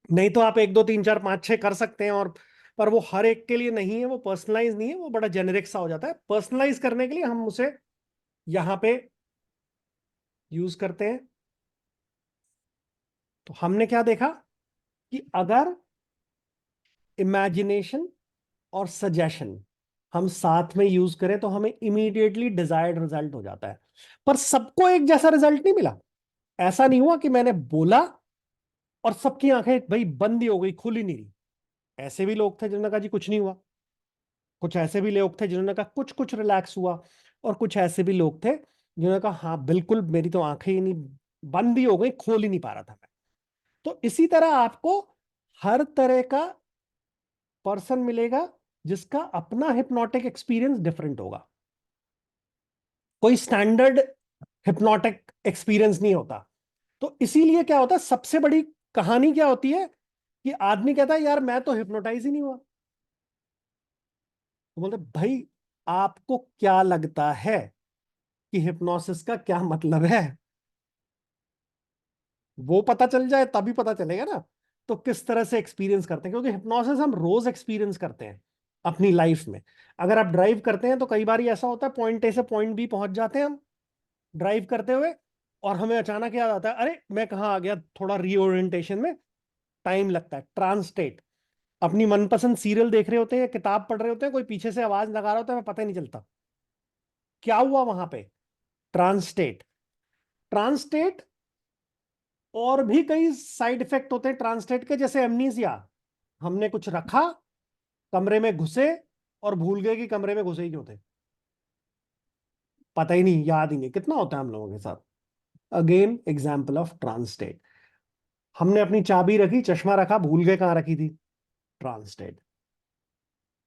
नहीं तो आप 1-2-3-4-5-6 कर सकते हैं, और पर वो हर एक के लिए नहीं है, वो पर्सनलाइज नहीं है, वो बड़ा जेनेरिक सा हो जाता है। पर्सनलाइज करने के लिए हम उसे यहां पे यूज करते हैं। तो हमने क्या देखा कि अगर इमेजिनेशन और सजेशन हम साथ में यूज करें तो हमें इमीडिएटली डिजायर्ड रिजल्ट हो जाता है। पर सबको एक जैसा रिजल्ट नहीं मिला। ऐसा नहीं हुआ कि मैंने बोला और सबकी आंखें भाई बंद ही हो गई, खुल ही नहीं रही। ऐसे भी लोग थे जिन्होंने कहा जी कुछ नहीं हुआ, कुछ ऐसे भी लोग थे जिन्होंने कहा कुछ कुछ रिलैक्स हुआ, और कुछ ऐसे भी लोग थे जिन्होंने कहा हाँ बिल्कुल मेरी तो आंखें ही नहीं, बंद ही हो गई, खोल ही नहीं पा रहा था मैं। तो इसी तरह आपको हर तरह का पर्सन मिलेगा जिसका अपना हिप्नोटिक एक्सपीरियंस डिफरेंट होगा। कोई स्टैंडर्ड हिप्नोटिक एक्सपीरियंस नहीं होता। तो इसीलिए क्या होता है, सबसे बड़ी कहानी क्या होती है कि आदमी कहता है यार मैं तो हिप्नोटाइज ही नहीं हुआ। तो बोलते भाई आपको क्या लगता है कि हिप्नोसिस का क्या मतलब है, वो पता चल जाए तभी पता चलेगा ना। तो किस तरह से एक्सपीरियंस करते हैं, क्योंकि हिप्नोसिस हम रोज एक्सपीरियंस करते हैं अपनी लाइफ में। अगर आप ड्राइव करते हैं तो कई बार ऐसा होता है पॉइंट ए से पॉइंट बी पहुंच जाते हैं हम ड्राइव करते हुए, और हमें अचानक याद आता है अरे मैं कहाँ आ गया, थोड़ा रीओरिएंटेशन में टाइम लगता है। ट्रांसटेट, अपनी मनपसंद सीरियल देख रहे होते हैं, किताब पढ़ रहे होते हैं, कोई पीछे से आवाज लगा रहा होता है, हमें पता ही नहीं चलता क्या हुआ वहां पे। ट्रांसटेट, ट्रांसटेट, और भी कई साइड इफेक्ट होते हैं ट्रांसलेट के, जैसे एमनीसिया। हमने कुछ रखा, कमरे में घुसे और भूल गए कि कमरे में घुसे ही क्यों थे, पता ही नहीं, याद ही नहीं। कितना होता है हम लोगों के साथ। Again example of translate. हमने अपनी चाबी रखी, चश्मा रखा, भूल गए कहाँ रखी थी, ट्रांस स्टेट।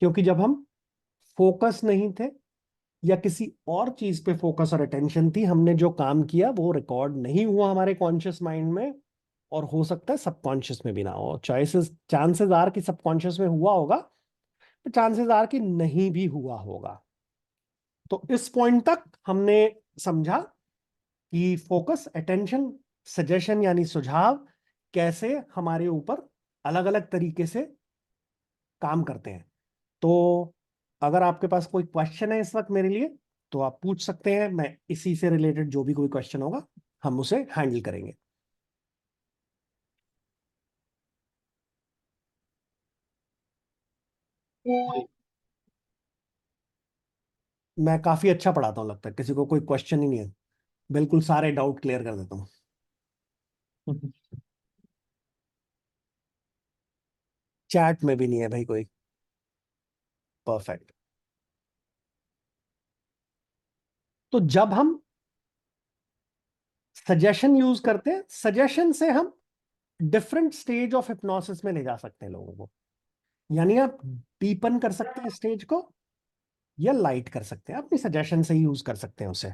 क्योंकि जब हम फोकस नहीं थे या किसी और चीज पे फोकस और अटेंशन थी, हमने जो काम किया वो रिकॉर्ड नहीं हुआ हमारे कॉन्शियस माइंड में, और हो सकता है सबकॉन्शियस में भी ना हो। चांसेस आर कि सबकॉन्शियस में हुआ होगा, तो चांसेस आर कि नहीं भी हुआ होगा। तो इस पॉइंट तक हमने समझा कि फोकस, अटेंशन, सजेशन यानी सुझाव कैसे हमारे ऊपर अलग अलग तरीके से काम करते हैं। तो अगर आपके पास कोई क्वेश्चन है इस वक्त मेरे लिए, तो आप पूछ सकते हैं। मैं इसी से रिलेटेड जो भी कोई क्वेश्चन होगा हम उसे हैंडल करेंगे। मैं काफी अच्छा पढ़ाता हूँ, लगता है किसी को कोई क्वेश्चन ही नहीं है, बिल्कुल सारे डाउट क्लियर कर देता हूँ। चैट में भी नहीं है भाई कोई। परफेक्ट। तो जब हम सजेशन यूज करते हैं, सजेशन से हम डिफरेंट स्टेज ऑफ हिप्नोसिस में ले जा सकते हैं लोगों को। यानी आप डीपन कर सकते हैं स्टेज को, या लाइट कर सकते हैं, अपनी सजेशन से ही यूज कर सकते हैं उसे।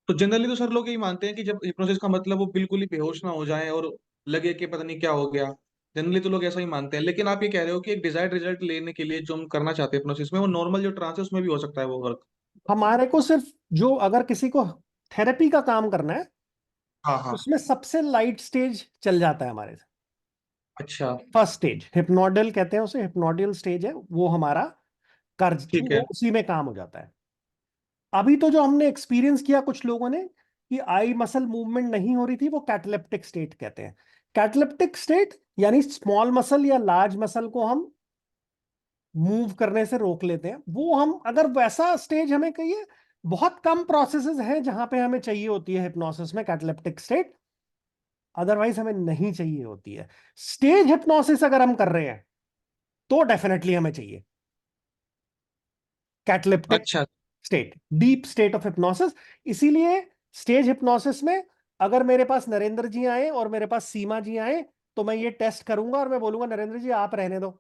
तो जनरली तो सर लोग यही मानते हैं कि जब हिप्नोसिस का मतलब वो बिल्कुल ही बेहोश ना हो जाए और लगे कि पता नहीं क्या हो गया। जनरली तो लोग ऐसा ही मानते हैं, लेकिन आप ये कह रहे हो कि एक डिजायर्ड रिजल्ट लेने के लिए जो हम करना चाहते हैं हिप्नोसिस में, वो नॉर्मल जो ट्रांस है उसमें भी हो सकता है वो वर्क। हमारे को सिर्फ जो, अगर किसी को थेरेपी का काम करना है, हाँ हाँ। उसमें सबसे लाइट स्टेज चल जाता है हमारे से। अच्छा। फर्स्ट स्टेज हिप्नोडियल कहते हैं उसे, हिप्नोडियल स्टेज है वो हमारा, कर्ज ठीक वो है। उसी में काम हो जाता है। अभी तो जो हमने एक्सपीरियंस किया कुछ लोगों ने कि आई मसल मूवमेंट नहीं हो रही थी, वो कैटलेप्टिक स्टेट कहते हैं। कैटलेप्टिक स्टेट यानी स्मॉल मसल या लार्ज मसल को हम मूव करने से रोक लेते हैं। वो हम अगर वैसा स्टेज हमें कहिए, बहुत कम प्रोसेसेस हैं जहां पे हमें चाहिए होती है हिप्नोसिस में कैटलेप्टिक स्टेट, अदरवाइज हमें नहीं चाहिए होती है। स्टेज हिप्नोसिस अगर हम कर रहे हैं तो डेफिनेटली हमें चाहिए कैटलिप्टिक अच्छा। State, deep state of hypnosis. इसीलिए स्टेज हिप्नोसिस में अगर मेरे पास नरेंद्र जी आए और मेरे पास सीमा जी आए, तो मैं ये टेस्ट करूंगा और मैं बोलूंगा नरेंद्र जी आप रहने दो,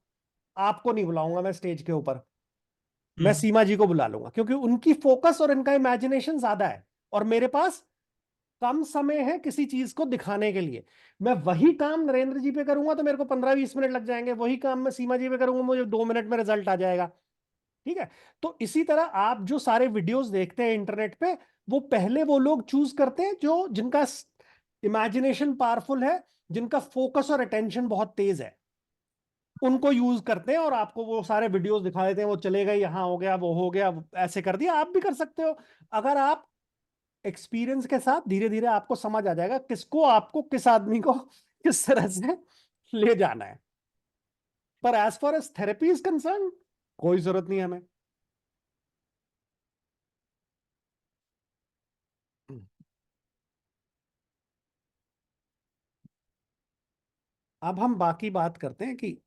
आपको नहीं बुलाऊंगा मैं स्टेज के ऊपर, मैं हम्म। सीमा जी को बुला लूंगा, क्योंकि उनकी फोकस और इनका इमेजिनेशन ज्यादा है और मेरे पास कम समय है किसी चीज को दिखाने के लिए। मैं वही काम नरेंद्र जी पे करूंगा तो मेरे को 15-20 मिनट लग जाएंगे, वही काम मैं सीमा जी पे करूंगा मुझे 2 मिनट में रिजल्ट आ जाएगा। ठीक है। तो इसी तरह आप जो सारे वीडियोस देखते हैं इंटरनेट पे, वो पहले वो लोग चूज करते हैं जो जिनका इमेजिनेशन पावरफुल है, जिनका फोकस और अटेंशन बहुत तेज है, उनको यूज करते हैं और आपको वो सारे वीडियोस दिखा देते हैं, वो चले गए, यहाँ हो गया, वो हो गया, ऐसे कर दिया। आप भी कर सकते हो अगर आप एक्सपीरियंस के साथ, धीरे धीरे आपको समझ आ जाएगा किसको, आपको किस आदमी को किस तरह से ले जाना है। पर as far as therapy is concern, कोई जरूरत नहीं है हमें। अब हम बाकी बात करते हैं कि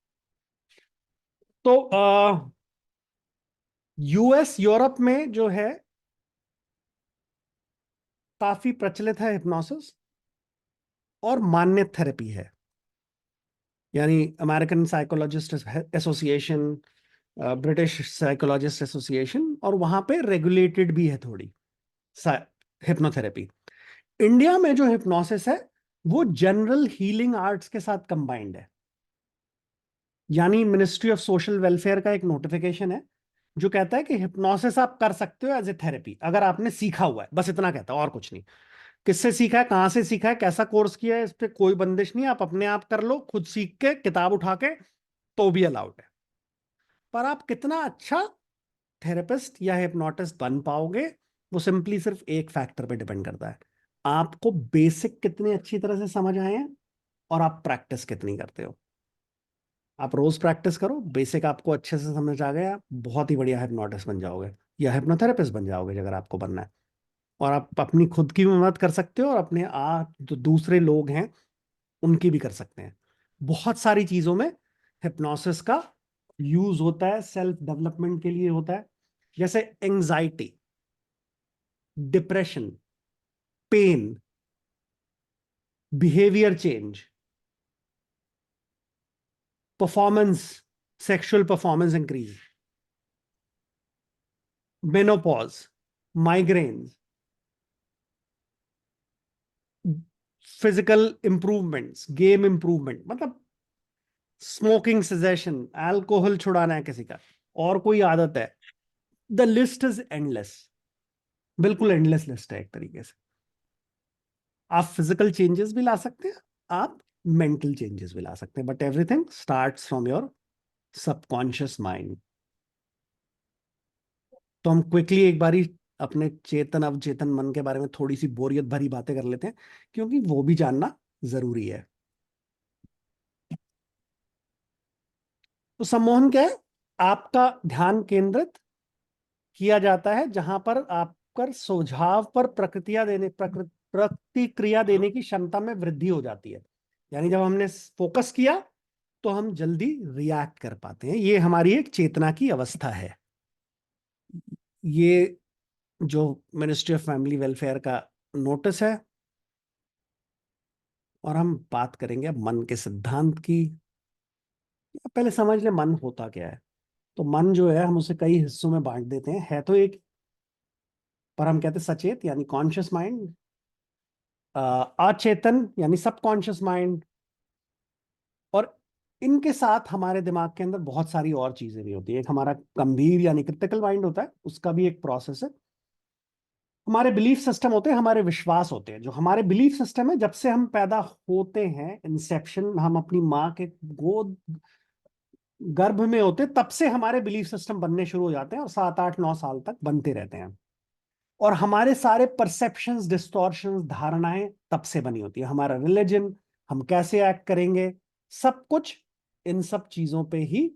तो यूएस यूरोप में जो है काफी प्रचलित है हिप्नोसिस, और मान्य थेरेपी है। यानी American psychologist association, British psychologist association, और वहां पे रेगुलेटेड भी है थोड़ी हिप्नोथेरेपी। इंडिया में जो हिप्नोसिस है वो जनरल हीलिंग आर्ट्स के साथ कंबाइंड है। यानी मिनिस्ट्री ऑफ सोशल वेलफेयर का एक नोटिफिकेशन है जो कहता है कि हिप्नोसिस आप कर सकते हो एज ए थेरेपी, अगर आपने सीखा हुआ है, बस इतना कहता है और कुछ नहीं। किससे सीखा है, कहां से सीखा है, कैसा कोर्स किया है, इस पे कोई बंदिश नहीं, आप अपने आप कर लो, खुद सीख के किताब उठा के, तो भी अलाउड है। पर आप कितना अच्छा थेरेपिस्ट या हिप्नोटिस्ट बन पाओगे, वो सिंपली सिर्फ एक फैक्टर पे डिपेंड करता है, आपको बेसिक कितनी अच्छी तरह से समझ आए हैं और आप प्रैक्टिस कितनी करते हो। आप रोज प्रैक्टिस करो, बेसिक आपको अच्छे से समझ आ गया, बहुत ही बढ़िया हिप्नोटिस्ट बन जाओगे या हिप्नोथेरेपिस्ट बन जाओगे अगर आपको बनना है। और आप अपनी खुद की भी मदद कर सकते हो और अपने आप जो दूसरे लोग हैं उनकी भी कर सकते हैं। बहुत सारी चीजों में हिप्नोसिस का यूज होता है, सेल्फ डेवलपमेंट के लिए होता है। जैसे anxiety, depression, pain, behaviour change, performance, sexual performance increase, menopause, migraines, physical improvements, game improvement, मतलब स्मोकिंग सेसेशन, अल्कोहल छुड़ाना है किसी का, और कोई आदत है, द लिस्ट इज एंडलेस, बिल्कुल एंडलेस लिस्ट है एक तरीके से। आप फिजिकल चेंजेस भी ला सकते हैं, आप मेंटल चेंजेस भी ला सकते हैं, but everything starts from your subconscious mind. तो हम क्विकली एक बारी अपने चेतन अवचेतन मन के बारे में थोड़ी सी बोरियत भरी बातें कर लेते हैं, क्योंकि वो भी जानना जरूरी है। तो सम्मोहन क्या है? आपका ध्यान केंद्रित किया जाता है जहां पर आपका सुझाव पर प्रतिक्रिया देने की क्षमता में वृद्धि हो जाती है। यानी जब हमने फोकस किया तो हम जल्दी रिएक्ट कर पाते हैं। ये हमारी एक चेतना की अवस्था है। ये जो मिनिस्ट्री ऑफ फैमिली वेलफेयर का नोटिस है। और हम बात करेंगे अब मन के सिद्धांत की। पहले समझ ले मन होता क्या है। तो मन जो है हम उसे कई हिस्सों में बांट देते हैं, है तो एक, पर हम कहते हैं सचेत यानी कॉन्शियस माइंड, अचेतन यानी सबकॉन्शियस माइंड, और इनके साथ हमारे दिमाग के अंदर बहुत सारी और चीजें भी होती है। एक हमारा गंभीर यानी क्रिटिकल माइंड होता है, उसका भी एक प्रोसेस है। हमारे बिलीफ सिस्टम होते हैं, हमारे विश्वास होते हैं। जो हमारे बिलीफ सिस्टम है, जब से हम पैदा होते हैं, इंसेप्शन, हम अपनी माँ के गोद गर्भ में होते हैं, तब से हमारे बिलीफ सिस्टम बनने शुरू हो जाते हैं और 7 8 9 साल तक बनते रहते हैं। और हमारे सारे परसेप्शंस, डिस्टॉर्शंस, धारणाएं तब से बनी होती है। हमारा रिलीजन, हम कैसे एक्ट करेंगे, सब कुछ इन सब चीजों पे ही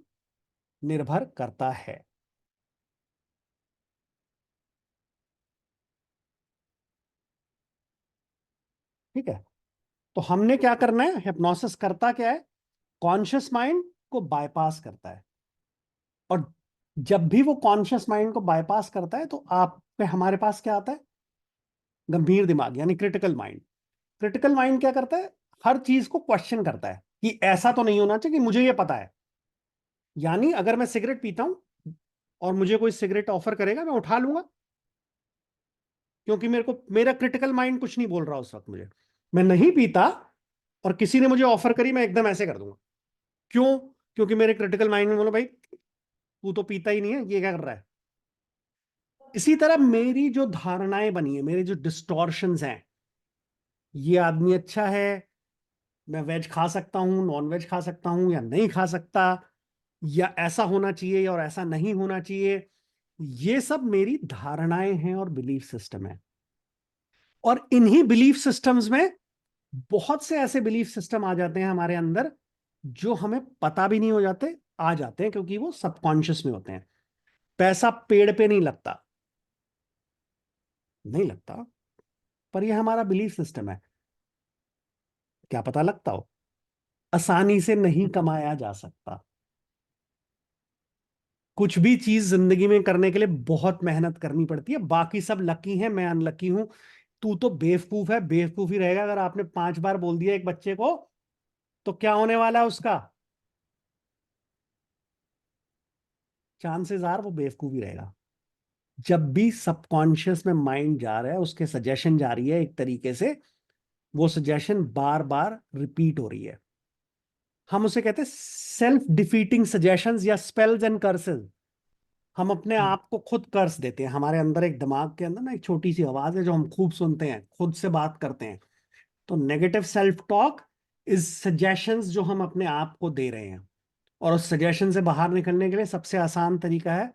निर्भर करता है। ठीक है। तो हमने क्या करना है? हिप्नोसिस करता क्या है? कॉन्शियस माइंड को बाईपास करता है। और जब भी वो कॉन्शियस माइंड को बाईपास करता है तो आप पे हमारे पास क्या आता है? गंभीर दिमाग यानी क्रिटिकल माइंड। क्रिटिकल माइंड क्या करता है? हर चीज को क्वेश्चन करता है कि ऐसा तो नहीं होना चाहिए, कि मुझे ये पता है। यानी अगर मैं सिगरेट पीता हूं और मुझे कोई सिगरेट ऑफर करेगा, मैं उठा लूंगा, क्योंकि मेरा क्रिटिकल माइंड कुछ नहीं बोल रहा उस वक्त मुझे। मैं नहीं पीता और किसी ने मुझे ऑफर करी, मैं एकदम ऐसे कर दूंगा। क्यों? क्योंकि मेरे क्रिटिकल माइंड में बोला, भाई तू तो पीता ही नहीं है, ये क्या कर रहा है। इसी तरह मेरी जो धारणाएं बनी है, मेरे जो डिस्टॉर्शंस हैं, ये आदमी अच्छा है, मैं वेज खा सकता हूं, नॉन वेज खा सकता हूं या नहीं खा सकता, या ऐसा होना चाहिए और ऐसा नहीं होना चाहिए, ये सब मेरी धारणाएं हैं और बिलीफ सिस्टम है। और इन्हीं बिलीफ सिस्टम्स में बहुत से ऐसे बिलीफ सिस्टम आ जाते हैं हमारे अंदर, जो हमें पता भी नहीं हो जाते, आ जाते हैं, क्योंकि वो सबकॉन्शियस में होते हैं। पैसा पेड़ पे नहीं लगता, नहीं लगता, पर यह हमारा बिलीफ सिस्टम है। क्या पता लगता हो? आसानी से नहीं कमाया जा सकता। कुछ भी चीज जिंदगी में करने के लिए बहुत मेहनत करनी पड़ती है। बाकी सब लकी हैं, मैं अनलकी हूं। तू तो बेवकूफ है, बेवकूफ ही रहेगा। अगर आपने 5 बार बोल दिया एक बच्चे को, तो क्या होने वाला है उसका? चांसेस आर वो बेवकूफ ही रहेगा। जब भी सबकॉन्शियस में माइंड जा रहा है, उसके सजेशन जा रही है एक तरीके से, वो सजेशन बार बार रिपीट हो रही है। हम उसे कहते हैं सेल्फ डिफीटिंग सजेशंस या स्पेल्स एंड कर्सेस। हम अपने आप को खुद कर्स देते हैं। हमारे अंदर एक, दिमाग के अंदर ना एक छोटी सी आवाज है जो हम खूब सुनते हैं, खुद से बात करते हैं। तो negative self talk is suggestions जो हम अपने आप को दे रहे हैं। और उस सजेशन से बाहर निकलने के लिए सबसे आसान तरीका है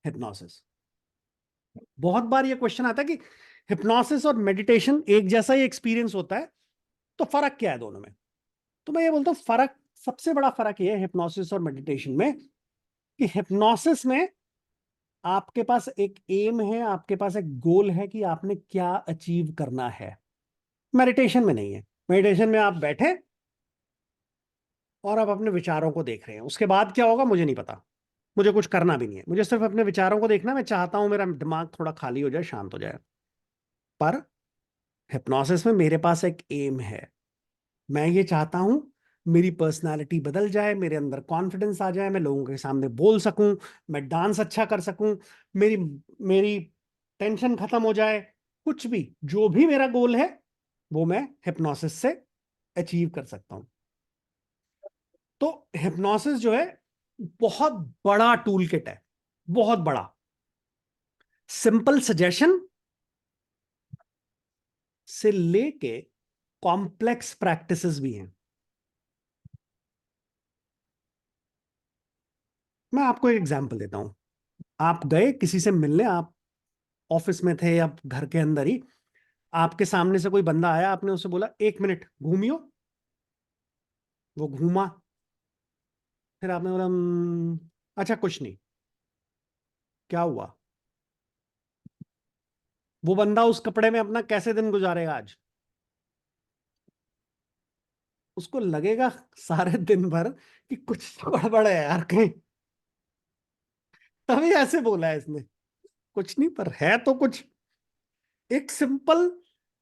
हिप्नोसिस। बहुत बार ये क्वेश्चन आता है कि हिप्नोसिस और मेडिटेशन एक जैसा ही एक्सपीरियंस होता है, तो फर्क क्या है दोनों में? तो मैं ये बोलता हूँ, फर्क, सबसे बड़ा फर्क ये है हिप्नोसिस और मेडिटेशन में, कि हिप्नोसिस में आपके पास एक एम है, आपके पास एक गोल है कि आपने क्या अचीव करना है। मेडिटेशन में नहीं है। मेडिटेशन में आप बैठे और आप अपने विचारों को देख रहे हैं, उसके बाद क्या होगा मुझे नहीं पता, मुझे कुछ करना भी नहीं है, मुझे सिर्फ अपने विचारों को देखना है। मैं चाहता हूं मेरा दिमाग थोड़ा खाली हो जाए, शांत हो जाए। पर हिप्नोसिस में मेरे पास एक एम है। मैं ये चाहता हूं मेरी पर्सनालिटी बदल जाए, मेरे अंदर कॉन्फिडेंस आ जाए, मैं लोगों के सामने बोल सकूं, मैं डांस अच्छा कर सकूं, मेरी मेरी टेंशन खत्म हो जाए, कुछ भी जो भी मेरा गोल है वो मैं हिप्नोसिस से अचीव कर सकता हूं। तो हिप्नोसिस जो है बहुत बड़ा टूल किट है, बहुत बड़ा। सिंपल सजेशन से लेके कॉम्प्लेक्स प्रैक्टिसेस भी हैं। मैं आपको एक एग्जांपल देता हूं। आप गए किसी से मिलने, आप ऑफिस में थे या घर के अंदर ही, आपके सामने से कोई बंदा आया, आपने उससे बोला 1 मिनट घूमियो, वो घूमा, फिर आपने बोला अच्छा कुछ नहीं, क्या हुआ? वो बंदा उस कपड़े में अपना कैसे दिन गुजारेगा आज? उसको लगेगा सारे दिन भर कि कुछ तो गड़बड़ है यार कहीं, तभी ऐसे बोला है इसने। कुछ नहीं, पर है तो कुछ। एक सिंपल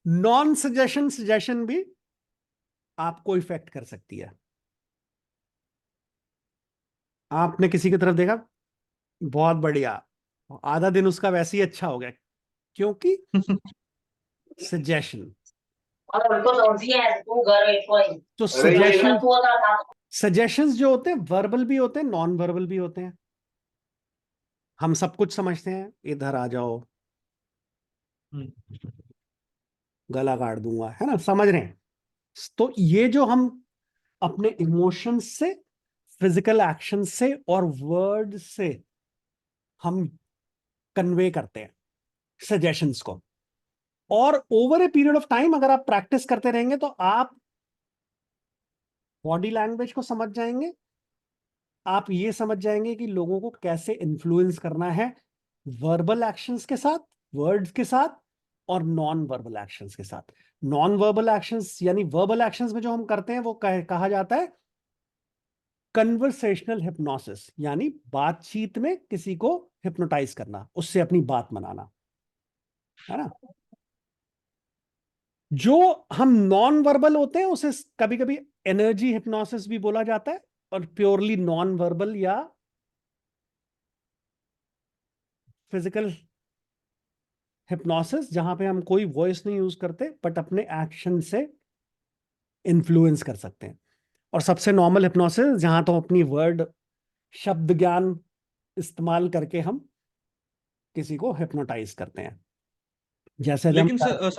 नॉन सजेशन भी आपको इफेक्ट कर सकती है। आपने किसी की तरफ देखा, बहुत बढ़िया, आधा दिन उसका वैसे ही अच्छा हो गया, क्योंकि सजेशन। तो सजेशंस जो होते हैं वर्बल भी होते हैं, नॉन वर्बल भी होते हैं। हम सब कुछ समझते हैं, इधर आ जाओ, गला काट दूंगा, है ना, समझ रहे हैं। तो ये जो हम अपने इमोशंस से, फिजिकल एक्शन से और वर्ड से हम कन्वे करते हैं सजेशंस को, और over a period of time अगर आप प्रैक्टिस करते रहेंगे तो आप बॉडी लैंग्वेज को समझ जाएंगे, आप ये समझ जाएंगे कि लोगों को कैसे इन्फ्लुएंस करना है वर्बल एक्शंस के साथ, वर्ड्स के साथ, और नॉन वर्बल एक्शंस के साथ। नॉन वर्बल एक्शंस यानी वर्बल एक्शंस में जो हम करते हैं वो कहा जाता है कन्वर्सेशनल हिप्नोसिस, यानी बातचीत में किसी को हिप्नोटाइज करना, उससे अपनी बात मनाना, है ना। जो हम नॉन वर्बल होते हैं उसे कभी कभी एनर्जी हिप्नोसिस भी बोला जाता है, और प्योरली नॉन वर्बल या फिजिकल हिप्नोसिस, जहां पे हम कोई वॉइस नहीं यूज करते बट अपने एक्शन से इन्फ्लुएंस कर सकते हैं। और सबसे नॉर्मल हिप्नोसिस जहां तो अपनी वर्ड शब्द ज्ञान इस्तेमाल करके हम किसी को हिप्नोटाइज करते हैं, जैसे हम लेकिन सर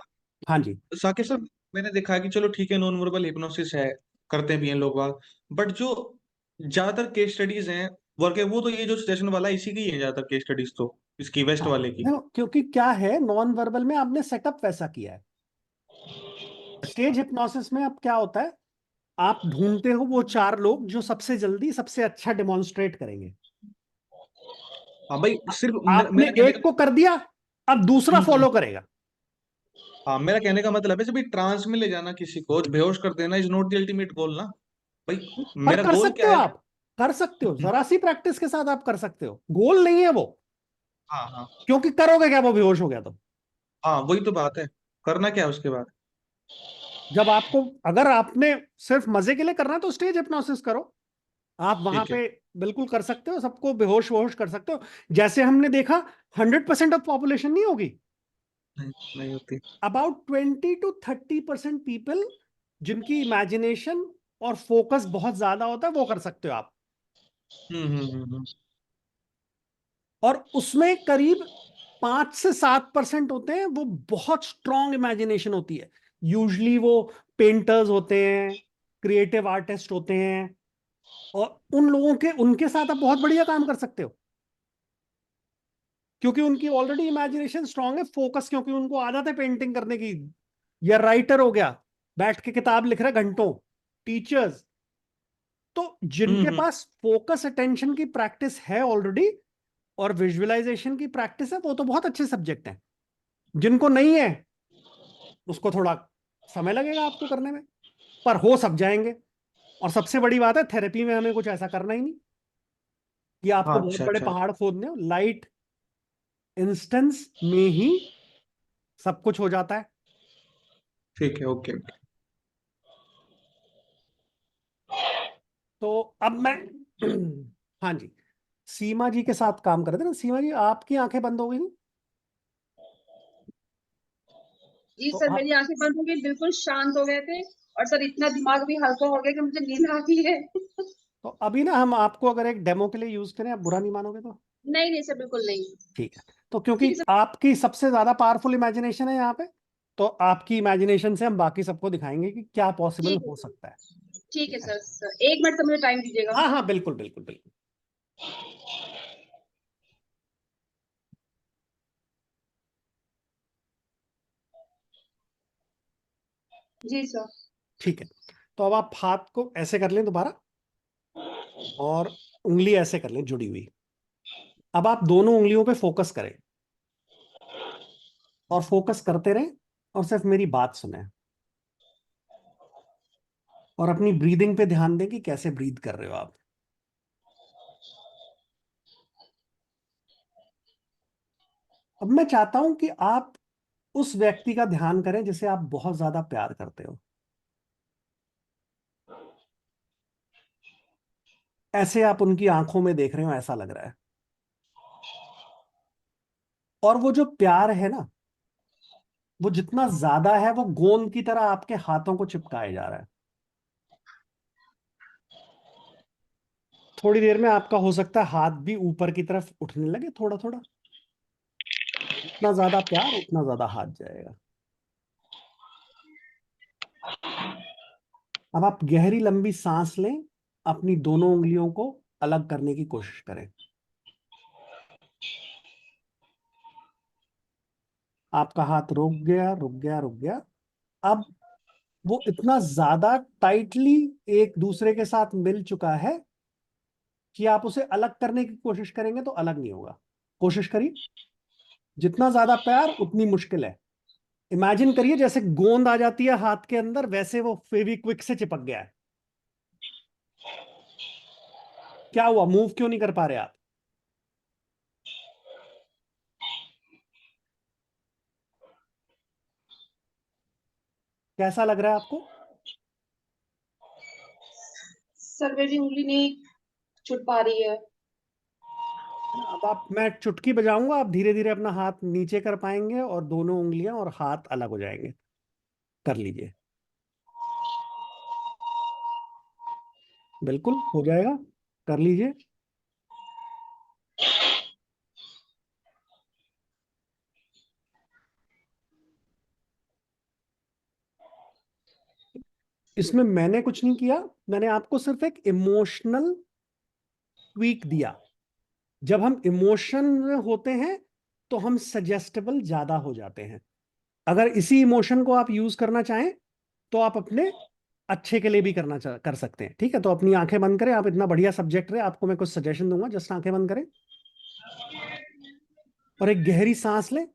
हाँ जी। साकिब सर, मैंने देखा है कि चलो ठीक है, नॉन वर्बल हिप्नोसिस है, करते भी हैं लोग बाग, बट जो ज्यादातर केस स्टडीज हैं वर्क है, वो तो ये जो सजेशन वाला है, इसी की है ज्यादातर केस स्टडीज तो, इसकी वेस्ट हाँ, वाले की। देखो, क्योंकि क्या है, नॉन वर्बल में आपने सेटअप वैसा किया है। स्टेज हिप्नोसिस में अब क्या होता है, आप ढूंढते हो वो 4 लोग जो सबसे जल्दी सबसे अच्छा डेमोन्स्ट्रेट करेंगे। हाँ भाई, सिर्फ आपने मेरा कहने एक को कर दिया, अब दूसरा हम्म, फॉलो करेगा। हाँ, मेरा कहने का मतलब है जब भी ट्रांस में ले जाना किसी को, बेहोश कर देना is not the ultimate goal ना भाई। पर मेरा कर गोल सकते क्या हो, है? आप कर सकते हो, जरा सी प्रैक्टिस के साथ आप कर सकते हो, गोल नहीं है वो। हाँ हाँ क्योंकि करोगे क्या वो बेहोश हो गया तो? हाँ, वही तो बात है, करना क्या है उसके बाद? जब आपको, अगर आपने सिर्फ मजे के लिए करना है तो स्टेज हिप्नोसिस करो, आप वहां ठीक है। पे बिल्कुल कर सकते हो, सबको बेहोश वहोश कर सकते हो। जैसे हमने देखा 100% ऑफ पॉपुलेशन नहीं होगी, नहीं, नहीं होती। अबाउट 20 to 30% पीपल जिनकी इमेजिनेशन और फोकस बहुत ज्यादा होता है वो कर सकते हो आप। हम्म। और उसमें करीब 5 से 7% होते हैं वो बहुत स्ट्रॉन्ग इमेजिनेशन होती है। यूजली वो पेंटर्स होते हैं, क्रिएटिव आर्टिस्ट होते हैं, और उन लोगों के, उनके साथ आप बहुत बढ़िया काम कर सकते हो, क्योंकि उनकी ऑलरेडी इमेजिनेशन स्ट्रांग है, फोकस, क्योंकि उनको आदत है पेंटिंग करने की। या राइटर हो गया, बैठ के किताब लिख रहे घंटों, टीचर्स। तो जिनके हम्म। पास फोकस अटेंशन की प्रैक्टिस है ऑलरेडी और विजुअलाइजेशन की प्रैक्टिस है, वो तो बहुत अच्छे सब्जेक्ट हैं। जिनको नहीं है उसको थोड़ा समय लगेगा आपको करने में, पर हो सब जाएंगे। और सबसे बड़ी बात है, थेरेपी में हमें कुछ ऐसा करना ही नहीं कि हाँ, आपको बहुत अच्छा बड़े अच्छा। पहाड़ खोदने हो, लाइट इंस्टेंस में ही सब कुछ हो जाता है। ठीक है, ओके। तो अब मैं हाँ जी, सीमा जी के साथ काम कर रहे थे ना। सीमा जी, आपकी आंखें बंद हो गई थी? जी तो सर, आप, मेरी आंखें बंद हो गई, बिल्कुल शांत हो गए थे। और सर इतना दिमाग भी हल्का हो गया कि मुझे नींद आ गई है। तो अभी ना हम आपको अगर एक डेमो के लिए यूज करें, आप बुरा नहीं मानोगे तो? नहीं नहीं सर, बिल्कुल नहीं। ठीक है। तो ठीक क्योंकि है सर। आपकी सबसे ज्यादा पावरफुल इमेजिनेशन है यहाँ पे, तो आपकी इमेजिनेशन से हम बाकी सबको दिखाएंगे कि क्या पॉसिबल ठीक है हो सर। सकता है। ठीक है ठीक है। सर। सर 1 मिनट का मुझे टाइम दीजिएगा। हाँ हाँ, बिल्कुल बिल्कुल बिल्कुल। जी सर। ठीक है। तो अब आप हाथ को ऐसे कर लें दोबारा, और उंगली ऐसे कर लें जुड़ी हुई। अब आप दोनों उंगलियों पे फोकस करें, और फोकस करते रहें, और सिर्फ मेरी बात सुने, और अपनी ब्रीदिंग पे ध्यान दें कि कैसे ब्रीद कर रहे हो आप। अब मैं चाहता हूं कि आप उस व्यक्ति का ध्यान करें जिसे आप बहुत ज्यादा प्यार करते हो। ऐसे आप उनकी आंखों में देख रहे हो, ऐसा लग रहा है। और वो जो प्यार है ना, वो जितना ज्यादा है, वो गोंद की तरह आपके हाथों को चिपकाए जा रहा है। थोड़ी देर में आपका हो सकता है हाथ भी ऊपर की तरफ उठने लगे, थोड़ा थोड़ा। जितना ज्यादा प्यार, उतना ज्यादा हाथ जाएगा। अब आप गहरी लंबी सांस लें, अपनी दोनों उंगलियों को अलग करने की कोशिश करें। आपका हाथ रुक गया, रुक गया, रुक गया। अब वो इतना ज्यादा टाइटली एक दूसरे के साथ मिल चुका है कि आप उसे अलग करने की कोशिश करेंगे तो अलग नहीं होगा। कोशिश करिए। जितना ज्यादा प्यार, उतनी मुश्किल है। इमेजिन करिए जैसे गोंद आ जाती है हाथ के अंदर, वैसे वो फेविक्विक से चिपक गया है। क्या हुआ, मूव क्यों नहीं कर पा रहे आप? कैसा लग रहा है आपको? सर मेरी उंगली नहीं छूट पा रही है। अब आप, मैं चुटकी बजाऊंगा, आप धीरे धीरे अपना हाथ नीचे कर पाएंगे, और दोनों उंगलियां और हाथ अलग हो जाएंगे। कर लीजिए। बिल्कुल हो जाएगा। कर लीजिए। इसमें मैंने कुछ नहीं किया, मैंने आपको सिर्फ एक इमोशनल ट्वीक दिया। जब हम इमोशन में होते हैं तो हम सजेस्टेबल ज्यादा हो जाते हैं। अगर इसी इमोशन को आप यूज करना चाहें, तो आप अपने अच्छे के लिए भी कर सकते हैं। ठीक है, तो अपनी आंखें बंद करें। आप, इतना बढ़िया सब्जेक्ट है, आपको मैं कुछ सजेशन दूंगा। जस्ट आंखें बंद करें, और एक गहरी सांस लें।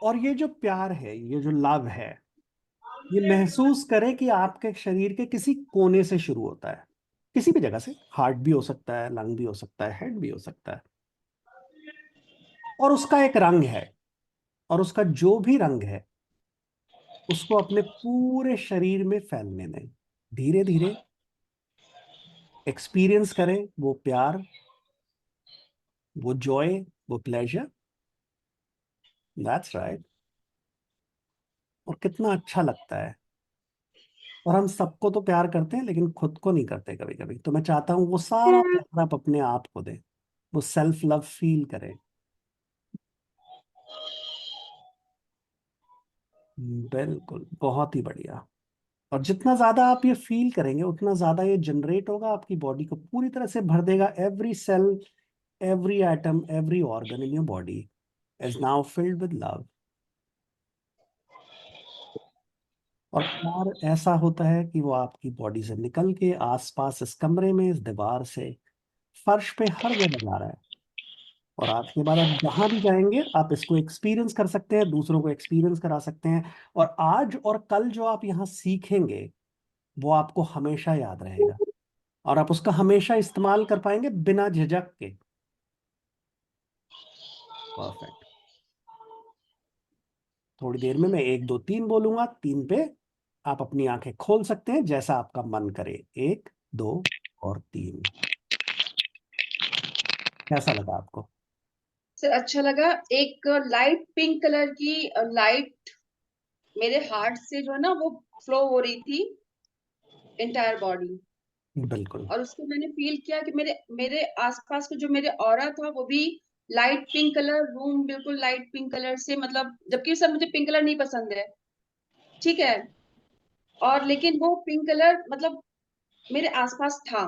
और ये जो प्यार है, ये जो लव है, ये महसूस करें कि आपके शरीर के किसी कोने से शुरू होता है। किसी भी जगह से, हार्ट भी हो सकता है, लंग भी हो सकता है, हेड भी हो सकता है। और उसका एक रंग है, और उसका जो भी रंग है, उसको अपने पूरे शरीर में फैलने दें। धीरे धीरे एक्सपीरियंस करें वो प्यार, वो जॉय, वो प्लेजर। That's right. और कितना अच्छा लगता है। और हम सबको तो प्यार करते हैं, लेकिन खुद को नहीं करते कभी कभी। तो मैं चाहता हूँ वो सारा प्यार आप अपने आप को दें, वो सेल्फ लव फील करें। बिल्कुल, बहुत ही बढ़िया। और जितना ज्यादा आप ये फील करेंगे, उतना ज्यादा ये जनरेट होगा, आपकी बॉडी को पूरी तरह से भर देगा। Every cell, every atom, every organ in your body is now filled with love. और प्यार ऐसा होता है कि वो आपकी बॉडी से निकल के आसपास, इस कमरे में, इस दीवार से, फर्श पे, हर जगह जा रहा है। और आज के बाद आप जहां भी जाएंगे, आप इसको एक्सपीरियंस कर सकते हैं, दूसरों को एक्सपीरियंस करा सकते हैं। और आज और कल जो आप यहाँ सीखेंगे, वो आपको हमेशा याद रहेगा, और आप उसका हमेशा इस्तेमाल कर पाएंगे बिना झिझक के। परफेक्ट। थोड़ी देर में मैं 1 2 3 बोलूंगा, 3 पे आप अपनी आंखें खोल सकते हैं जैसा आपका मन करे। 1, 2 और 3। कैसा लगा आपको? सर अच्छा लगा। एक लाइट पिंक कलर की लाइट मेरे हार्ट से जो है ना वो फ्लो हो रही थी इंटायर बॉडी, बिल्कुल। और उसको मैंने फील किया कि मेरे मेरे आसपास का जो मेरे ऑरा था वो भी लाइट पिंक कलर, रूम बिल्कुल लाइट पिंक कलर से, मतलब जबकि सर मुझे पिंक कलर नहीं पसंद है, ठीक है, और लेकिन वो पिंक कलर मतलब मेरे आसपास था।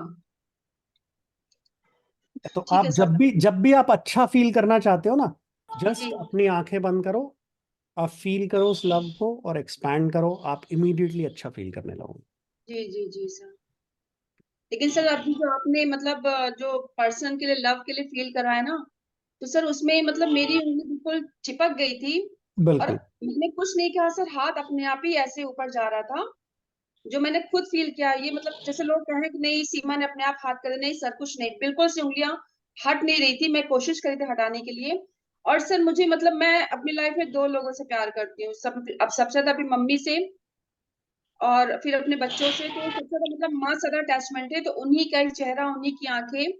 तो ठीक आप है सर। जब भी आप अच्छा फील करना चाहते हो ना, जी जस्ट अपनी आंखें बंद करो, आप फील करो उस लव को और एक्सपैंड करो, आप इमीडिएटली अच्छा फील करने लगोगे। जी जी जी सर। लेकिन सर अभी जो आपने मतलब जो पर्सन के लिए लव के लिए फील करा है ना, तो सर उसमें मतलब मेरी उंगली बिल्कुल चिपक गई थी, और बिल्कुल। मैंने कुछ नहीं कहा सर, हाथ अपने आप ही ऐसे ऊपर जा रहा था, जो मैंने खुद फील किया। ये मतलब जैसे लोग कहें कि नहीं सीमा ने अपने आप हाथ कर दिया, नहीं सर कुछ नहीं, बिल्कुल से उंगलियां हट नहीं रही थी, मैं कोशिश करी थी हटाने के लिए। और सर मुझे मतलब मैं अपनी लाइफ में 2 लोगों से प्यार करती हूँ, सब अब सबसे ज्यादा अपनी मम्मी से, और फिर अपने बच्चों से। तो सबसे ज्यादा मतलब माँ से ज्यादा अटैचमेंट है, तो उन्हीं का एक चेहरा, उन्हीं की आंखें,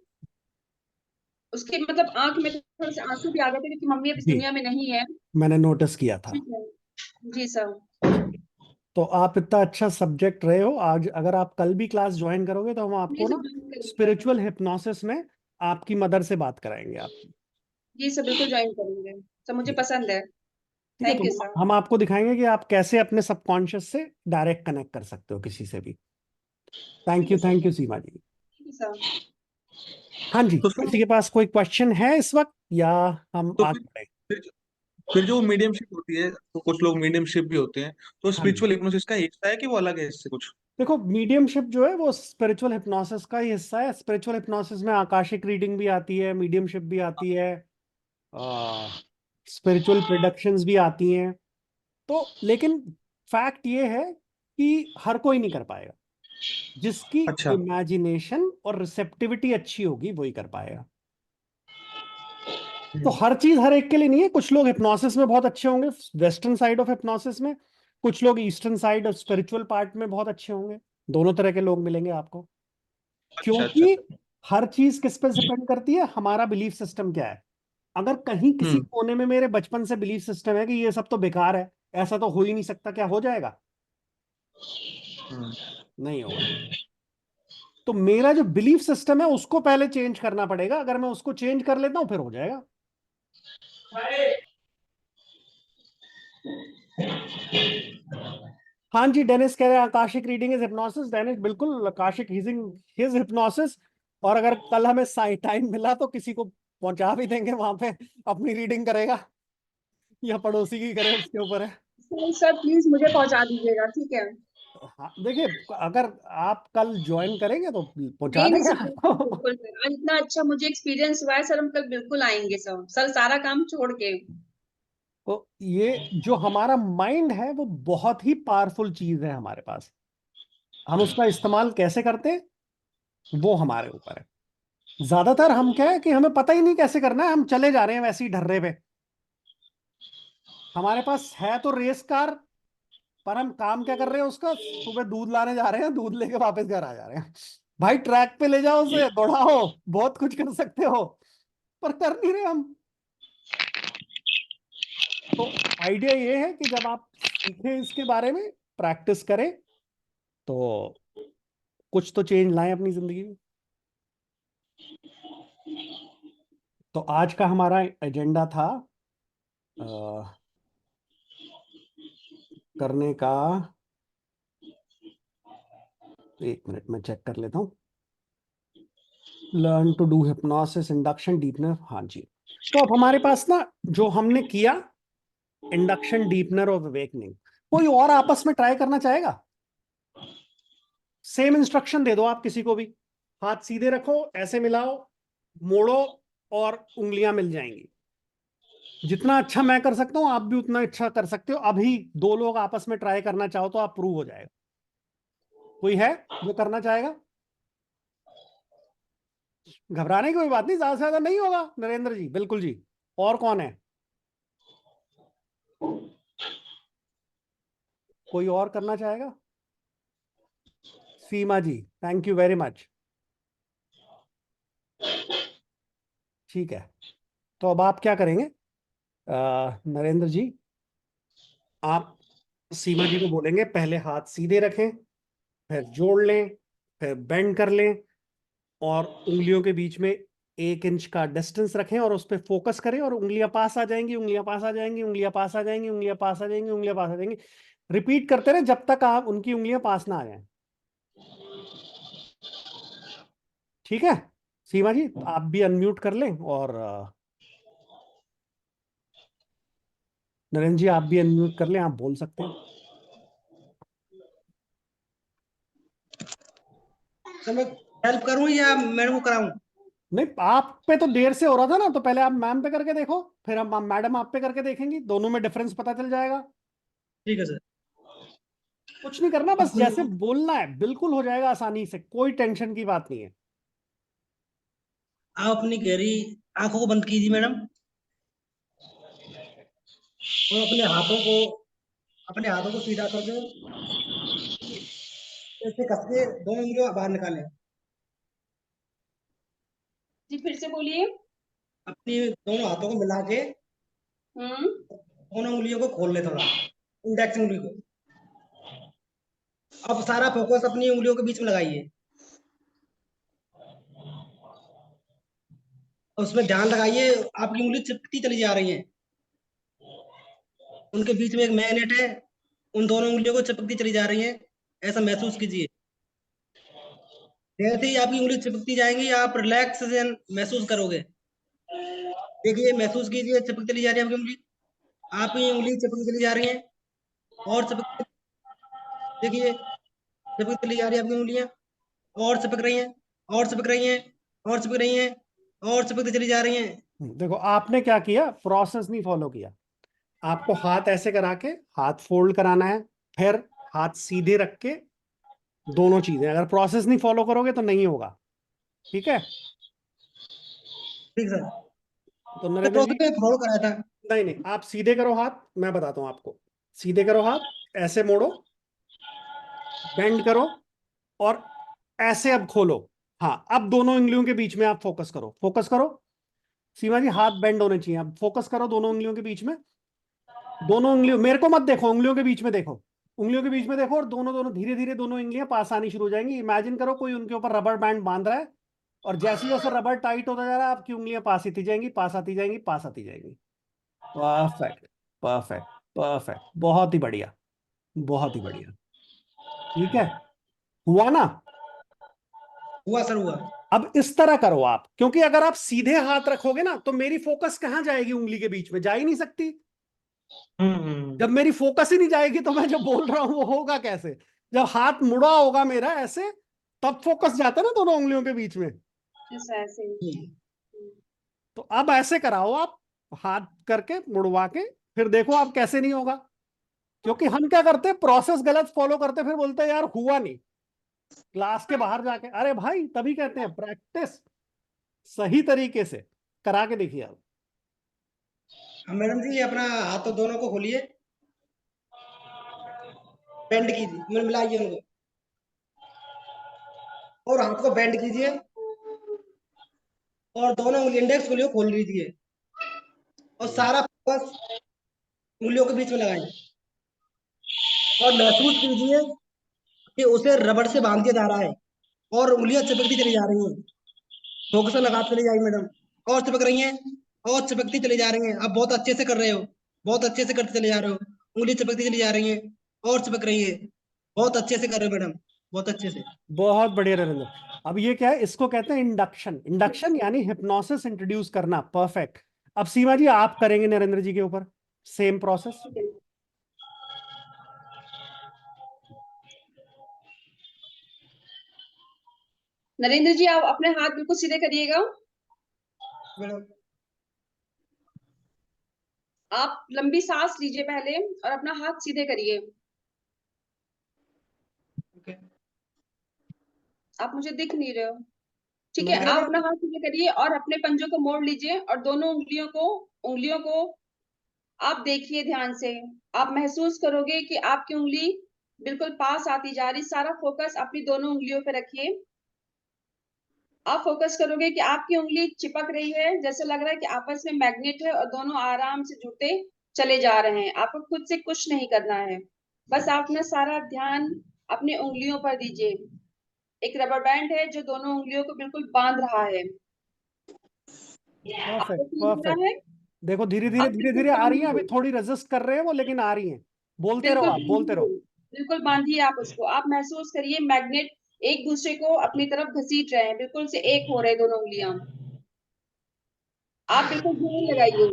उसके मतलब आंख में थोड़े से आंसू भी आ गए थे क्योंकि मम्मी अब इस जी, दुनिया में नहीं है। मैंने नोटिस किया था। ठीक है। जी सर। तो आप इतना अच्छा सब्जेक्ट रहे हो आज, अगर आप कल भी क्लास ज्वाइन करोगे तो हम जी आपको सर ना बिल्कुल करेंगे। स्पिरिचुअल हिप्नोसिस में आपकी मदर से बात कराएंगे आप। जी सर बिल्कुल ज्वाइन करेंगे सर, मुझे ठीक है। पसंद है। ठीक है, थैंक यू तो सर। हम आपको दिखाएंगे कि आप कैसे अपने सबकॉन्शियस से डायरेक्ट कनेक्ट कर सकते हो किसी से भी। ठीक है sir. Thank you Seema ji. Thank you sir. हाँ जी, तो किसी के पास कोई क्वेश्चन है इस वक्त या हम तो आगे बढ़े? फिर फिर जो मीडियमशिप होती है, तो कुछ लोग मीडियमशिप भी होते हैं, तो हाँ जी, स्पिरिचुअल हिप्नोसिस का हिस्सा है कि वो अलग है इससे कुछ? देखो मीडियमशिप जो है वो स्पिरिचुअल हिप्नोसिस का ही हिस्सा है। स्पिरिचुअल हिप्नोसिस में आकाशिक रीडिंग भी आती है, मीडियमशिप भी आती है, स्पिरिचुअल प्रोडक्शंस भी आती हैं। तो लेकिन फैक्ट ये है कि हर कोई नहीं कर पाएगा। जिसकी अच्छा। इमेजिनेशन और रिसेप्टिविटी अच्छी होगी वही कर पाएगा। तो हम्म। हर चीज हर एक के लिए नहीं है। कुछ लोग हिप्नोसिस में बहुत अच्छे होंगे, वेस्टर्न साइड ऑफ हिप्नोसिस में। कुछ लोग ईस्टर्न साइड और स्पिरिचुअल पार्ट में बहुत अच्छे होंगे। दोनों तरह के लोग मिलेंगे आपको, अच्छा अच्छा क्योंकि अच्छा। हर चीज किस पे डिपेंड करती है, हमारा बिलीफ सिस्टम क्या है। अगर कहीं किसी हम्म कोने में मेरे बचपन से बिलीफ सिस्टम है कि ये सब तो बेकार है, ऐसा तो हो ही नहीं सकता, क्या हो जाएगा? हम्म। नहीं होगा। तो मेरा जो बिलीफ सिस्टम है उसको पहले चेंज करना पड़ेगा। अगर मैं उसको चेंज कर लेता हूं फिर हो जाएगा। हाँ जी, डेनिस कह रहे हैं Akashic reading is hypnosis. Dennis बिल्कुल, आकाशिक हिज हिप्नोसिस। और अगर कल हमें टाइम मिला तो किसी को पहुंचा भी देंगे वहां पे, अपनी रीडिंग करेगा या पड़ोसी की करे, उसके ऊपर है। सर सर प्लीज मुझे पहुंचा दीजिएगा, ठीक है। हाँ देखिए, अगर आप कल ज्वाइन करेंगे तो पहुंचा नहीं नहीं देंगे सर, बिल्कुल आपको। बिल्कुल सर, आज इतना अच्छा मुझे एक्सपीरियंस हुआ है सर, हम कल बिल्कुल आएंगे सर, सर सारा काम छोड़ के। तो ये जो हमारा माइंड है वो बहुत ही पावरफुल चीज है हमारे पास। हम उसका इस्तेमाल कैसे करते हैं वो हमारे ऊपर है। ज्यादातर हम क्या है कि हमें पता ही नहीं कैसे करना है, हम चले जा रहे हैं वैसे ही ढर्रे पे। हमारे पास है तो रेस कार, पर हम काम क्या कर रहे हैं उसका? सुबह दूध लाने जा रहे हैं, दूध लेके वापस घर आ जा रहे हैं। भाई ट्रैक पे ले जाओ उसे, दौड़ाओ, बहुत कुछ कर सकते हो, पर कर नहीं रहे हम। तो आइडिया ये है कि जब आप सीखें इसके बारे में, प्रैक्टिस करें, तो कुछ तो चेंज लाएं अपनी जिंदगी में। तो आज का हमारा एजेंडा था अ, करने का। 1 मिनट में चेक कर लेता हूँ। Learn to do hypnosis induction deepener, हाँ जी। तो अब हमारे पास ना, जो हमने किया इंडक्शन, डीपनर और अवेकनिंग, कोई और आपस में ट्राई करना चाहेगा? सेम इंस्ट्रक्शन दे दो आप किसी को भी, हाथ सीधे रखो, ऐसे मिलाओ, मोड़ो, और उंगलियां मिल जाएंगी। जितना अच्छा मैं कर सकता हूं आप भी उतना अच्छा कर सकते हो। अभी 2 लोग आपस में ट्राई करना चाहो तो आप प्रूव हो जाएगा। कोई है जो करना चाहेगा? घबराने की कोई बात नहीं, ज्यादा से ज्यादा नहीं होगा। नरेंद्र जी, बिल्कुल जी। और कौन है? कोई और करना चाहेगा? सीमा ji, thank you very much. ठीक है, तो अब आप क्या करेंगे? नरेंद्र जी, आप सीमा जी को बोलेंगे पहले हाथ सीधे रखें, फिर जोड़ लें, फिर बेंड कर लें, और उंगलियों के बीच में 1 इंच का डिस्टेंस रखें और उस पर फोकस करें, और उंगलियां पास आ जाएंगी, उंगलियां पास आ जाएंगी, उंगलियां पास आ जाएंगी, उंगलियां पास आ जाएंगी, उंगलियां पास आ जाएंगी। रिपीट करते रहे जब तक आप उनकी उंगलियां पास ना आ जाएं। ठीक है सीमा जी, आप भी अनम्यूट कर लें, और नरेंद्र जी आप भी अनम्यूट कर लें, आप बोल सकते हैं। तो मैं हेल्प करूं या मैडम को कराऊं? नहीं, आप पे तो देर से हो रहा था ना, तो पहले आप मैम पे करके देखो, फिर हम मैडम आप पे करके देखेंगी, दोनों में डिफरेंस पता चल जाएगा। ठीक है सर। कुछ नहीं करना, बस अब जैसे बोलना है बिल्कुल हो जाएगा आसानी से, कोई टेंशन की बात नहीं है। आप अपनी गहरी आंखों को बंद कीजिए मैडम, और अपने हाथों को सीधा कर दो, ऐसे कस के दोनों उंगलियों बाहर निकालें। जी फिर से बोलिए। अपनी दोनों हाथों को मिला के दोनों उंगलियों को खोल ले थोड़ा, इंडेक्स उंगली को। अब सारा फोकस अपनी उंगलियों के बीच में लगाइए, उसमें ध्यान लगाइए आपकी उंगली चिपकती चली जा रही है, उनके बीच में एक मैग्नेट है, उन दोनों उंगलियों को चिपकती चली जा रही है, ऐसा महसूस कीजिए। जैसे ही आपकी उंगली चिपकती जाएंगी आप रिलैक्स महसूस करोगे। देखिए, महसूस कीजिए, चिपक चली जा रही है आपकी उंगली, आपकी उंगली चिपक चली जा रही है, और चिपक, देखिए चिपक चली जा रही है आपकी उंगलियां, और चिपक रही हैं, और चिपक रही हैं, और चिपक रही हैं, और चिपकती चली जा रही हैं। देखो आपने क्या किया, प्रोसेस नहीं फॉलो किया। आपको हाथ ऐसे करा के हाथ फोल्ड कराना है, फिर हाथ सीधे रख के, दोनों चीजें। अगर प्रोसेस नहीं फॉलो करोगे तो नहीं होगा। ठीक है, ठीक सर, तो तो नरेंद्र जी, प्रोसेस में फॉलो कराया था। नहीं नहीं, आप सीधे करो हाथ, मैं बताता हूं आपको। सीधे करो हाथ, ऐसे मोड़ो, बेंड करो, और ऐसे अब खोलो। हाँ, अब दोनों उंगलियों के बीच में आप फोकस करो, फोकस करो। सीमा जी हाथ बेंड होने चाहिए, अब फोकस करो दोनों उंगलियों के बीच में। दोनों उंगलियों, मेरे को मत देखो, उंगलियों के बीच में देखो, उंगलियों के बीच में देखो, और दोनों दोनों धीरे धीरे दोनों उंगलियां पास आनी शुरू हो जाएंगी। इमेजिन करो कोई उनके ऊपर रबर बैंड बांध रहा है, और जैसे जैसे रबर टाइट होता जा रहा है आपकी उंगलियां पास आती जाएंगी, पास आती जाएंगी, पास आती जाएंगी। परफेक्ट, परफेक्ट, परफेक्ट, बहुत ही बढ़िया, बहुत ही बढ़िया। ठीक है, हुआ ना? हुआ सर, हुआ। अब इस तरह करो आप, क्योंकि अगर आप सीधे हाथ रखोगे ना तो मेरी फोकस कहां जाएगी, उंगली के बीच में जा ही नहीं सकती। जब मेरी फोकस ही नहीं जाएगी तो मैं जो बोल रहा हूं वो होगा कैसे? जब हाथ मुड़ा होगा मेरा ऐसे, तब फोकस जाता है ना दोनों उंगलियों के बीच में। ऐसे ही। तो अब ऐसे कराओ आप, हाथ करके मुड़वा के, फिर देखो आप कैसे नहीं होगा। क्योंकि हम क्या करते हैं, प्रोसेस गलत फॉलो करते, फिर बोलते हैं यार हुआ नहीं। क्लास के बाहर जाके, अरे भाई तभी कहते हैं प्रैक्टिस, सही तरीके से करा के देखिए आप। अब मैडम जी अपना हाथ तो दोनों को खोलिए, बेंड कीजिए, मिलाइए उनको, और हाथ को बेंड कीजिए, और दोनों इंडेक्स उंगलियों खोल लीजिए, और सारा फोकस उंगलियों के बीच में लगाएं, और महसूस कीजिए कि उसे रबड़ से बांध दिया जा रहा है, और उंगलियां चिपकती चली जा रही हैं। फोकस लगाते चली जाइए मैडम, और चिपक रही हैं, और चिपकती चली जा रही हैं। आप बहुत अच्छे से कर रहे हो, बहुत अच्छे से करते चले जा रहे हो, उंगली चिपकती चली जा रही है, और चिपक रही है। बहुत अच्छे से कर रहे हो मैडम, बहुत अच्छे से। बहुत बढ़िया नरेंद्र। अब ये क्या है, इसको कहते हैं इंडक्शन। इंडक्शन यानी हिप्नोसिस इंट्रोड्यूस करना। परफेक्ट। अब सीमा जी आप करेंगे नरेंद्र जी के ऊपर सेम प्रोसेस। नरेंद्र जी आप अपने हाथ बिल्कुल सीधे करिएगा। मैडम आप लंबी सांस लीजिए पहले, और अपना हाथ सीधे करिए। ओके, आप मुझे दिख नहीं रहे हो। ठीक है, मैं आप अपना हाथ सीधे करिए और अपने पंजों को मोड़ लीजिए, और दोनों उंगलियों को आप देखिए ध्यान से। आप महसूस करोगे कि आपकी उंगली बिल्कुल पास आती जा रही, सारा फोकस अपनी दोनों उंगलियों पे रखिए। आप फोकस करोगे कि आपकी उंगली चिपक रही है, जैसे लग रहा है कि आपस में मैग्नेट है और दोनों आराम से जुड़ते चले जा रहे हैं। आपको खुद से कुछ नहीं करना है, बस आप अपना सारा ध्यान अपनी उंगलियों पर दीजिए। एक रबर बैंड है जो दोनों उंगलियों को बिल्कुल बांध रहा है। आपको परफेक्ट फील हो रहा परफेक्ट। है? देखो धीरे धीरे अब धीरे बिल्कुल धीरे आ रही है, अभी बांधिए, थोड़ी रेजिस्ट कर रहे हैं वो, लेकिन आ रही हैं। बोलते रहो, बिल्कुल आप बोलते रहो। बांधिए, बिल्कुल बांधिए आप उसको। आप महसूस करिए मैग्नेट एक दूसरे को अपनी तरफ घसीट रहे हैं, बिल्कुल से एक हो रहे दोनों उंगलियां। आप बिल्कुल ध्यान लगाइए।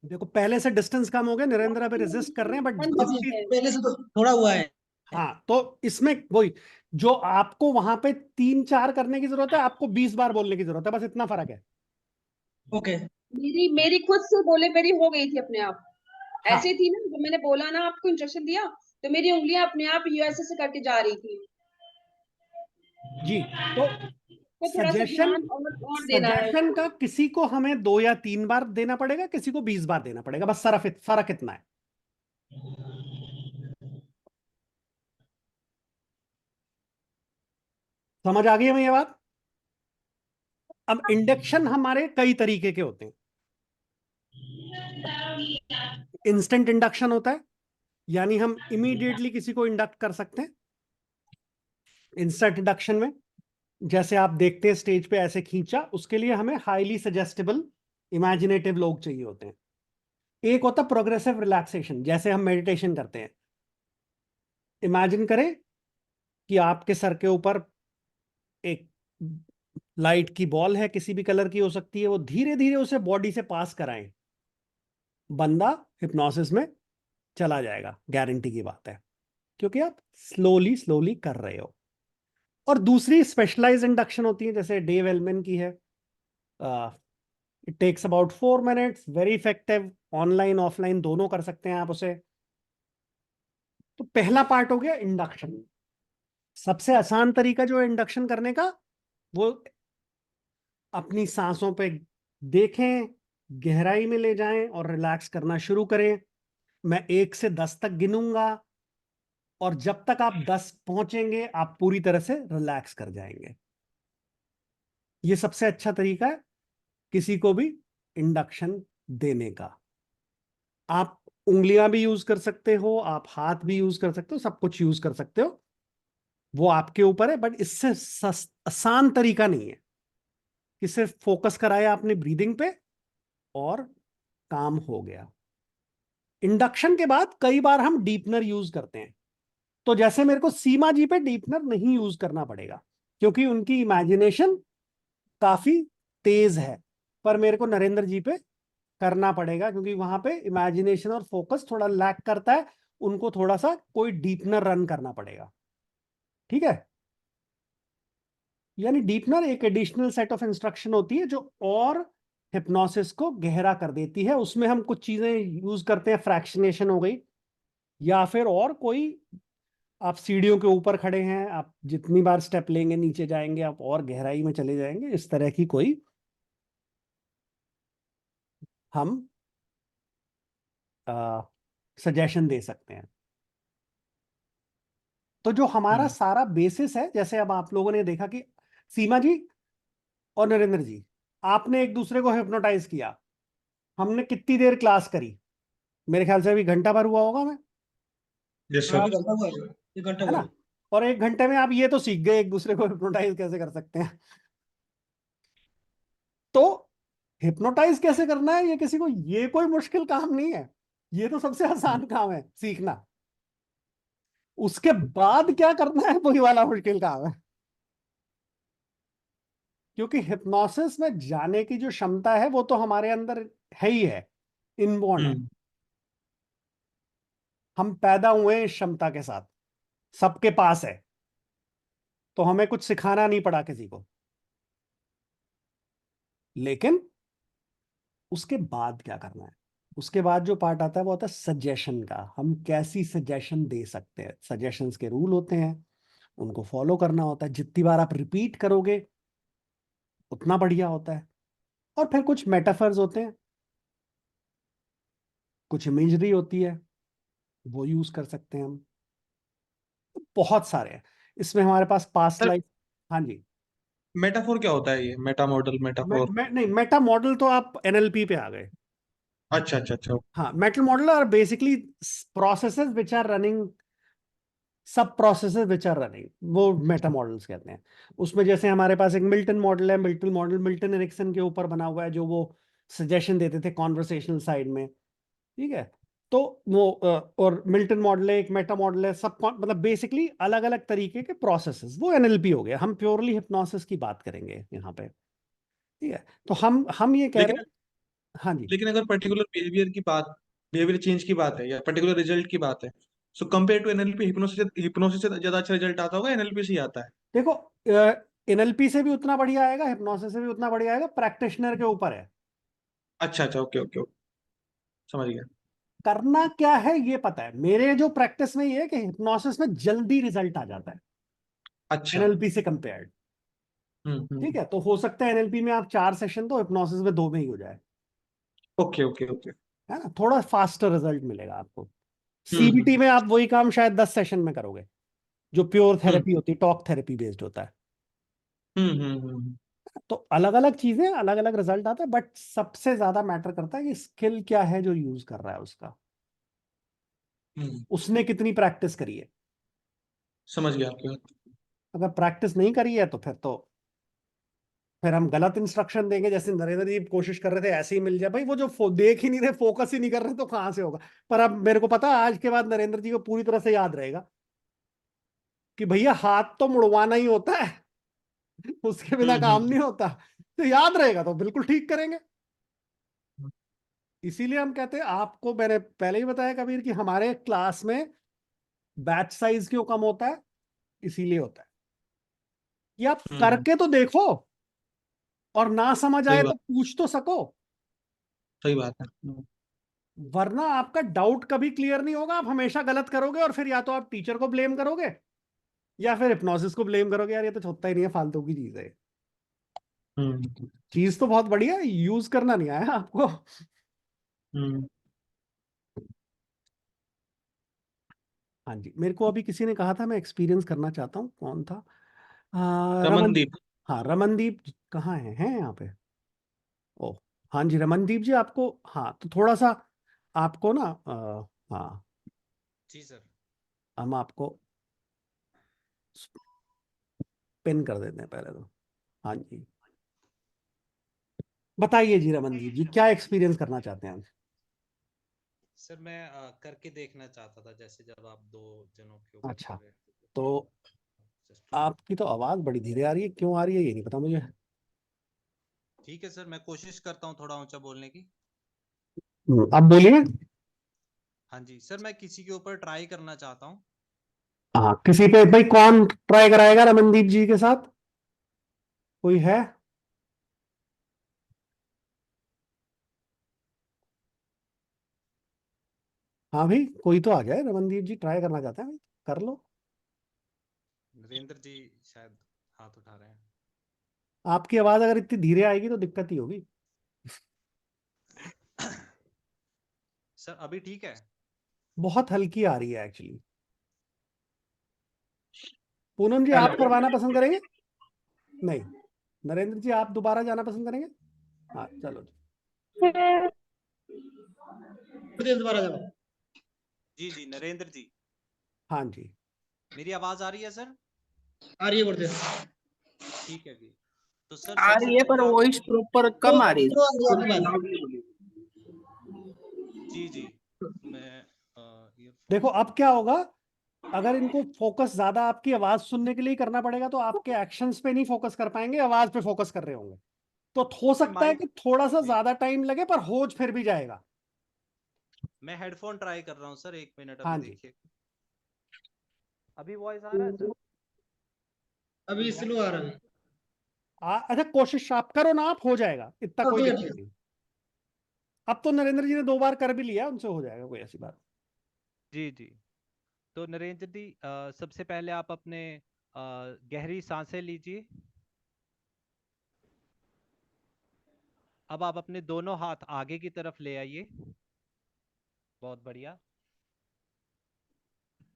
देखो पहले से डिस्टेंस कम हो गया, नरेंद्र अभी रेजिस्ट कर रहे हैं, बट बंद जिस हो चीज, है। पहले से तो थोड़ा हुआ है। हाँ तो इसमें वही, जो आपको वहां पे 3-4 करने की जरूरत है, आपको 20 बार बोलने की जरूरत है, बस इतना फर्क है। ओके। मेरी मेरी खुद से बोले मेरी हो गई थी अपने आप। हाँ ऐसे थी ना, जब मैंने बोला ना आपको इंस्ट्रक्शन दिया, तो मेरी उंगलियां अपने आप यूएसए से करके जा रही थी। जी। तो तो थोड़ा सा सजेशन, ध्यान और देना है सजेशन उसको। का किसी को हमें 2 या 3 बार देना पड़ेगा, किसी को 20 बार देना पड़ेगा, बस फर्क इतना है। समझ आ गई हमें ये बात? अब इंडक्शन हमारे कई तरीके के होते हैं। इंस्टेंट इंडक्शन होता है, यानी हम इमीडिएटली किसी को इंडक्ट कर सकते हैं। इंस्टेंट इंडक्शन में जैसे आप देखते हैं स्टेज पे ऐसे खींचा, उसके लिए हमें हाईली सजेस्टेबल इमेजिनेटिव लोग चाहिए होते हैं। एक होता है प्रोग्रेसिव रिलैक्सेशन, जैसे हम मेडिटेशन करते हैं। इमेजिन करें कि आपके सर के ऊपर एक लाइट की बॉल है, किसी भी कलर की हो सकती है, वो धीरे धीरे उसे बॉडी से पास कराएं, बंदा हिप्नोसिस में चला जाएगा, गारंटी की बात है, क्योंकि आप स्लोली स्लोली कर रहे हो। और दूसरी स्पेशलाइज इंडक्शन होती है, जैसे डेव एलमन की है। It takes about 4 minutes, very effective, online offline दोनों कर सकते हैं आप उसे। तो पहला पार्ट हो गया इंडक्शन। सबसे आसान तरीका जो है इंडक्शन करने का, वो अपनी सांसों पे देखें, गहराई में ले जाएं और रिलैक्स करना शुरू करें। मैं 1 से 10 तक गिनूंगा, और जब तक आप 10 पहुंचेंगे आप पूरी तरह से रिलैक्स कर जाएंगे। ये सबसे अच्छा तरीका है किसी को भी इंडक्शन देने का। आप उंगलियां भी यूज कर सकते हो, आप हाथ भी यूज कर सकते हो, सब कुछ यूज कर सकते हो, वो आपके ऊपर है, बट इससे आसान तरीका नहीं है कि सिर्फ फोकस कराया आपने ब्रीदिंग पे और काम हो गया। इंडक्शन के बाद कई बार हम डीपनर यूज करते हैं। तो जैसे मेरे को सीमा जी पे डीपनर नहीं यूज करना पड़ेगा, क्योंकि उनकी इमेजिनेशन काफी तेज है, पर मेरे को नरेंद्र जी पे करना पड़ेगा, क्योंकि वहां पे इमेजिनेशन और फोकस थोड़ा लैक करता है, उनको थोड़ा सा कोई डीपनर रन करना पड़ेगा। ठीक है? यानी डीपनर एक एडिशनल सेट ऑफ इंस्ट्रक्शन होती है जो और हिप्नोसिस को गहरा कर देती है। उसमें हम कुछ चीजें यूज करते हैं, फ्रैक्शनेशन हो गई, या फिर और कोई, आप सीढ़ियों के ऊपर खड़े हैं, आप जितनी बार स्टेप लेंगे नीचे जाएंगे, आप और गहराई में चले जाएंगे, इस तरह की कोई हम सजेशन दे सकते हैं। तो जो हमारा सारा बेसिस है, जैसे अब आप लोगों ने देखा कि सीमा जी और नरेंद्र जी, आपने एक दूसरे को हिप्नोटाइज किया, हमने कितनी देर क्लास करी? मेरे ख्याल से अभी घंटा भर हुआ होगा मैं, यस हाँ, सर। अभी घंटा हुआ है, 1 घंटा है हुआ ना? है। और 1 घंटे में आप ये तो सीख गए एक दूसरे को हिप्नोटाइज कैसे कर सकते हैं। तो हिप्नोटाइज कैसे करना है, ये किसी को, ये कोई मुश्किल काम नहीं है, ये तो सबसे आसान काम है सीखना। उसके बाद क्या करना है वही वाला मुश्किल काम है, क्योंकि हिप्नोसिस में जाने की जो क्षमता है वो तो हमारे अंदर है ही है, इनबॉर्न है। हम पैदा हुए हैं इस क्षमता के साथ, सबके पास है, तो हमें कुछ सिखाना नहीं पड़ा किसी को। लेकिन उसके बाद क्या करना है, उसके बाद जो पार्ट आता है वो होता है सजेशन का। हम कैसी सजेशन दे सकते हैं, सजेशंस के रूल होते हैं, उनको फॉलो करना होता है। जितनी बार आप रिपीट करोगे उतना बढ़िया होता है। और फिर कुछ मेटाफर्स होते हैं, कुछ इमेजरी होती है, वो यूज कर सकते हैं हम। बहुत सारे हैं इसमें हमारे पास पास्ट सर लाइफ। हाँ जी। मेटाफोर क्या होता है, ये मेटा मॉडल मेटाफोर? नहीं, मेटा मॉडल तो आप एनएलपी पे आ गए। अच्छा अच्छा अच्छा। हाँ, meta model are basically processes which are running, सब प्रोसेसेस विच आर रनिंग, वो मेटा मॉडल्स कहते हैं। उसमें जैसे हमारे पास एक मिल्टन मॉडल है, मिल्टन मॉडल मिल्टन एरिक्सन के ऊपर बना हुआ है, जो वो सजेशन देते थे कॉन्वर्सेशनल साइड में, ठीक है। तो वो और मिल्टन मॉडल है, एक मेटा मॉडल है, सब मतलब बेसिकली अलग अलग तरीके के प्रोसेसेस, वो एनएलपी हो गया। हम प्योरली हिप्नोसिस की बात करेंगे यहाँ पे, ठीक है। तो हम ये कह रहे लेकिन हैं। हाँ जी। लेकिन अगर पर्टिकुलर बिहेवियर की बात, बिहेवियर चेंज की बात है या पर्टिकुलर रिजल्ट की बात है, so compare to NLP, hypnosis से ज्यादा अच्छा रिजल्ट आता होगा, एनएलपी से ही आता है? देखो, एनएलपी से भी उतना बढ़िया आएगा, हिप्नोसिस से भी उतना बढ़िया आएगा, प्रैक्टिशनर के ऊपर है। अच्छा अच्छा, ओके ओके ओके, समझ गया। करना क्या है ये पता है, मेरे जो प्रैक्टिस में ये है कि हिप्नोसिस में जल्दी रिजल्ट आ जाता है अच्छा। एनएलपी से कंपेयर्ड। ठीक है, तो हो सकता है एनएलपी में आप 4 सेशन तो हिप्नोसिस में 2 में ही हो जाए, ओके ओके ओके। है ना, थोड़ा फास्टर रिजल्ट मिलेगा आपको। हम्म सीबीटी में आप वही काम शायद 10 सेशन में करोगे, जो प्योर हम्म थेरेपी होती है, टॉक थेरेपी बेस्ड होता है। हम्म। तो अलग अलग चीजें, अलग अलग रिजल्ट आता है, बट सबसे ज्यादा मैटर करता है कि स्किल क्या है जो यूज कर रहा है उसका, हम्म, उसने कितनी प्रैक्टिस करी है। समझ गया आपकी बात। अगर प्रैक्टिस नहीं करी है तो फिर हम गलत इंस्ट्रक्शन देंगे, जैसे नरेंद्र जी कोशिश कर रहे थे ऐसे ही मिल जाए। भाई वो जो देख ही नहीं रहे, फोकस ही नहीं कर रहे, तो कहां से होगा। पर अब मेरे को पता है आज के बाद नरेंद्र जी को पूरी तरह से याद रहेगा कि भैया हाथ तो मुड़वाना ही होता है, उसके बिना काम हम्म। नहीं होता। तो याद रहेगा तो बिल्कुल ठीक करेंगे। इसीलिए हम कहते हैं, आपको मैंने पहले ही बताया कबीर, कि हमारे क्लास में बैच साइज क्यों कम होता है, इसीलिए होता है कि आप हम्म, करके तो देखो, और ना समझ सही आए बात, तो पूछ तो सको। सही बात है। वरना आपका डाउट कभी क्लियर नहीं होगा, आप हमेशा गलत करोगे, और फिर या तो आप टीचर को ब्लेम करोगे या फिर हिप्नोसिस को ब्लेम करोगे, यार ये तो होता ही नहीं है, फालतू की चीज है। हम्म चीज तो बहुत बढ़िया है, यूज करना नहीं आया आपको। हम्म। हाँ जी, मेरे को अभी किसी ने कहा था, मैं एक्सपीरियंस करना चाहता हूँ, कौन था? रमनदीप। रमनदीप। हाँ, रमनदीप कहाँ हैं यहाँ पे? ओ, हाँ जी, रमनदीप जी, आपको, हाँ, तो थोड़ा सा आपको ना, हाँ, जी सर। हम आपको पिन कर देते हैं पहले तो। हाँ जी, बताइए जी रमनदीप जी, क्या एक्सपीरियंस करना चाहते हैं? सर मैं करके देखना चाहता था, जैसे जब आप 2 जनों के ऊपर अच्छा, कर रहे थे। तो Just- आपकी तो आवाज बड़ी धीरे आ रही है, क्यों आ रही है ये नहीं पता मुझे। ठीक है सर, मैं कोशिश करता हूँ थोड़ा ऊंचा बोलने की। अब बोलिए। हाँ जी सर, मैं किसी के ऊपर ट्राई करना चाहता हूँ। हाँ, किसी पे भाई, कौन ट्राई कराएगा रमनदीप जी के साथ? कोई है? हाँ भाई, कोई तो आ जाए, रमनदीप जी ट्राई करना चाहते हैं भाई, कर लो। नरेंद्र जी शायद हाथ उठा रहे हैं। आपकी आवाज अगर इतनी धीरे आएगी तो दिक्कत ही होगी। सर अभी ठीक है? बहुत हल्की आ रही है एक्चुअली। पूनम जी, हेलो। आप करवाना पसंद करेंगे? नहीं, नरेंद्र जी आप दोबारा जाना पसंद करेंगे? हाँ चलो जी। दोबारा जाओ। जी जी नरेंद्र जी, हाँ जी। मेरी आवाज आ रही है सर? आ रही है गुरुदेव। ठीक है जी। तो सर आ सबसे रही है पर पहले आप, वॉइस प्रॉपर तो कम आ रही तो आ रही है आपकी है। बात। जी जी, मैं देखो ईयरफोन। अब क्या होगा, अगर इनको फोकस ज्यादा आपकी आवाज सुनने के लिए करना पड़ेगा, तो आपके एक्शंस पे नहीं फोकस कर पाएंगे, आवाज पे फोकस कर रहे होंगे। तो हो सकता है माइक। कि थोड़ा सा जी, ज्यादा टाइम लगे, पर होज फिर भी जाएगा। मैं हेडफोन ट्राई कर रहा हूँ सर, 1 मिनट हाँ अभी जी। देखिए। अभी वॉइस आ रहा है सर? अभी स्लो आ रहा है। अच्छा, कोशिश आप करो ना, आप हो जाएगा, इतना हाँ, कोई ठीक है, दिक्कत ठीक है। नहीं। अब तो नरेंद्र जी ने 2 बार कर भी लिया, उनसे हो जाएगा, कोई ऐसी बात। जी जी। तो नरेंद्र जी, सबसे पहले आप अपने गहरी सांसें लीजिए। अब आप अपने दोनों हाथ आगे की तरफ ले आइए। बहुत बढ़िया।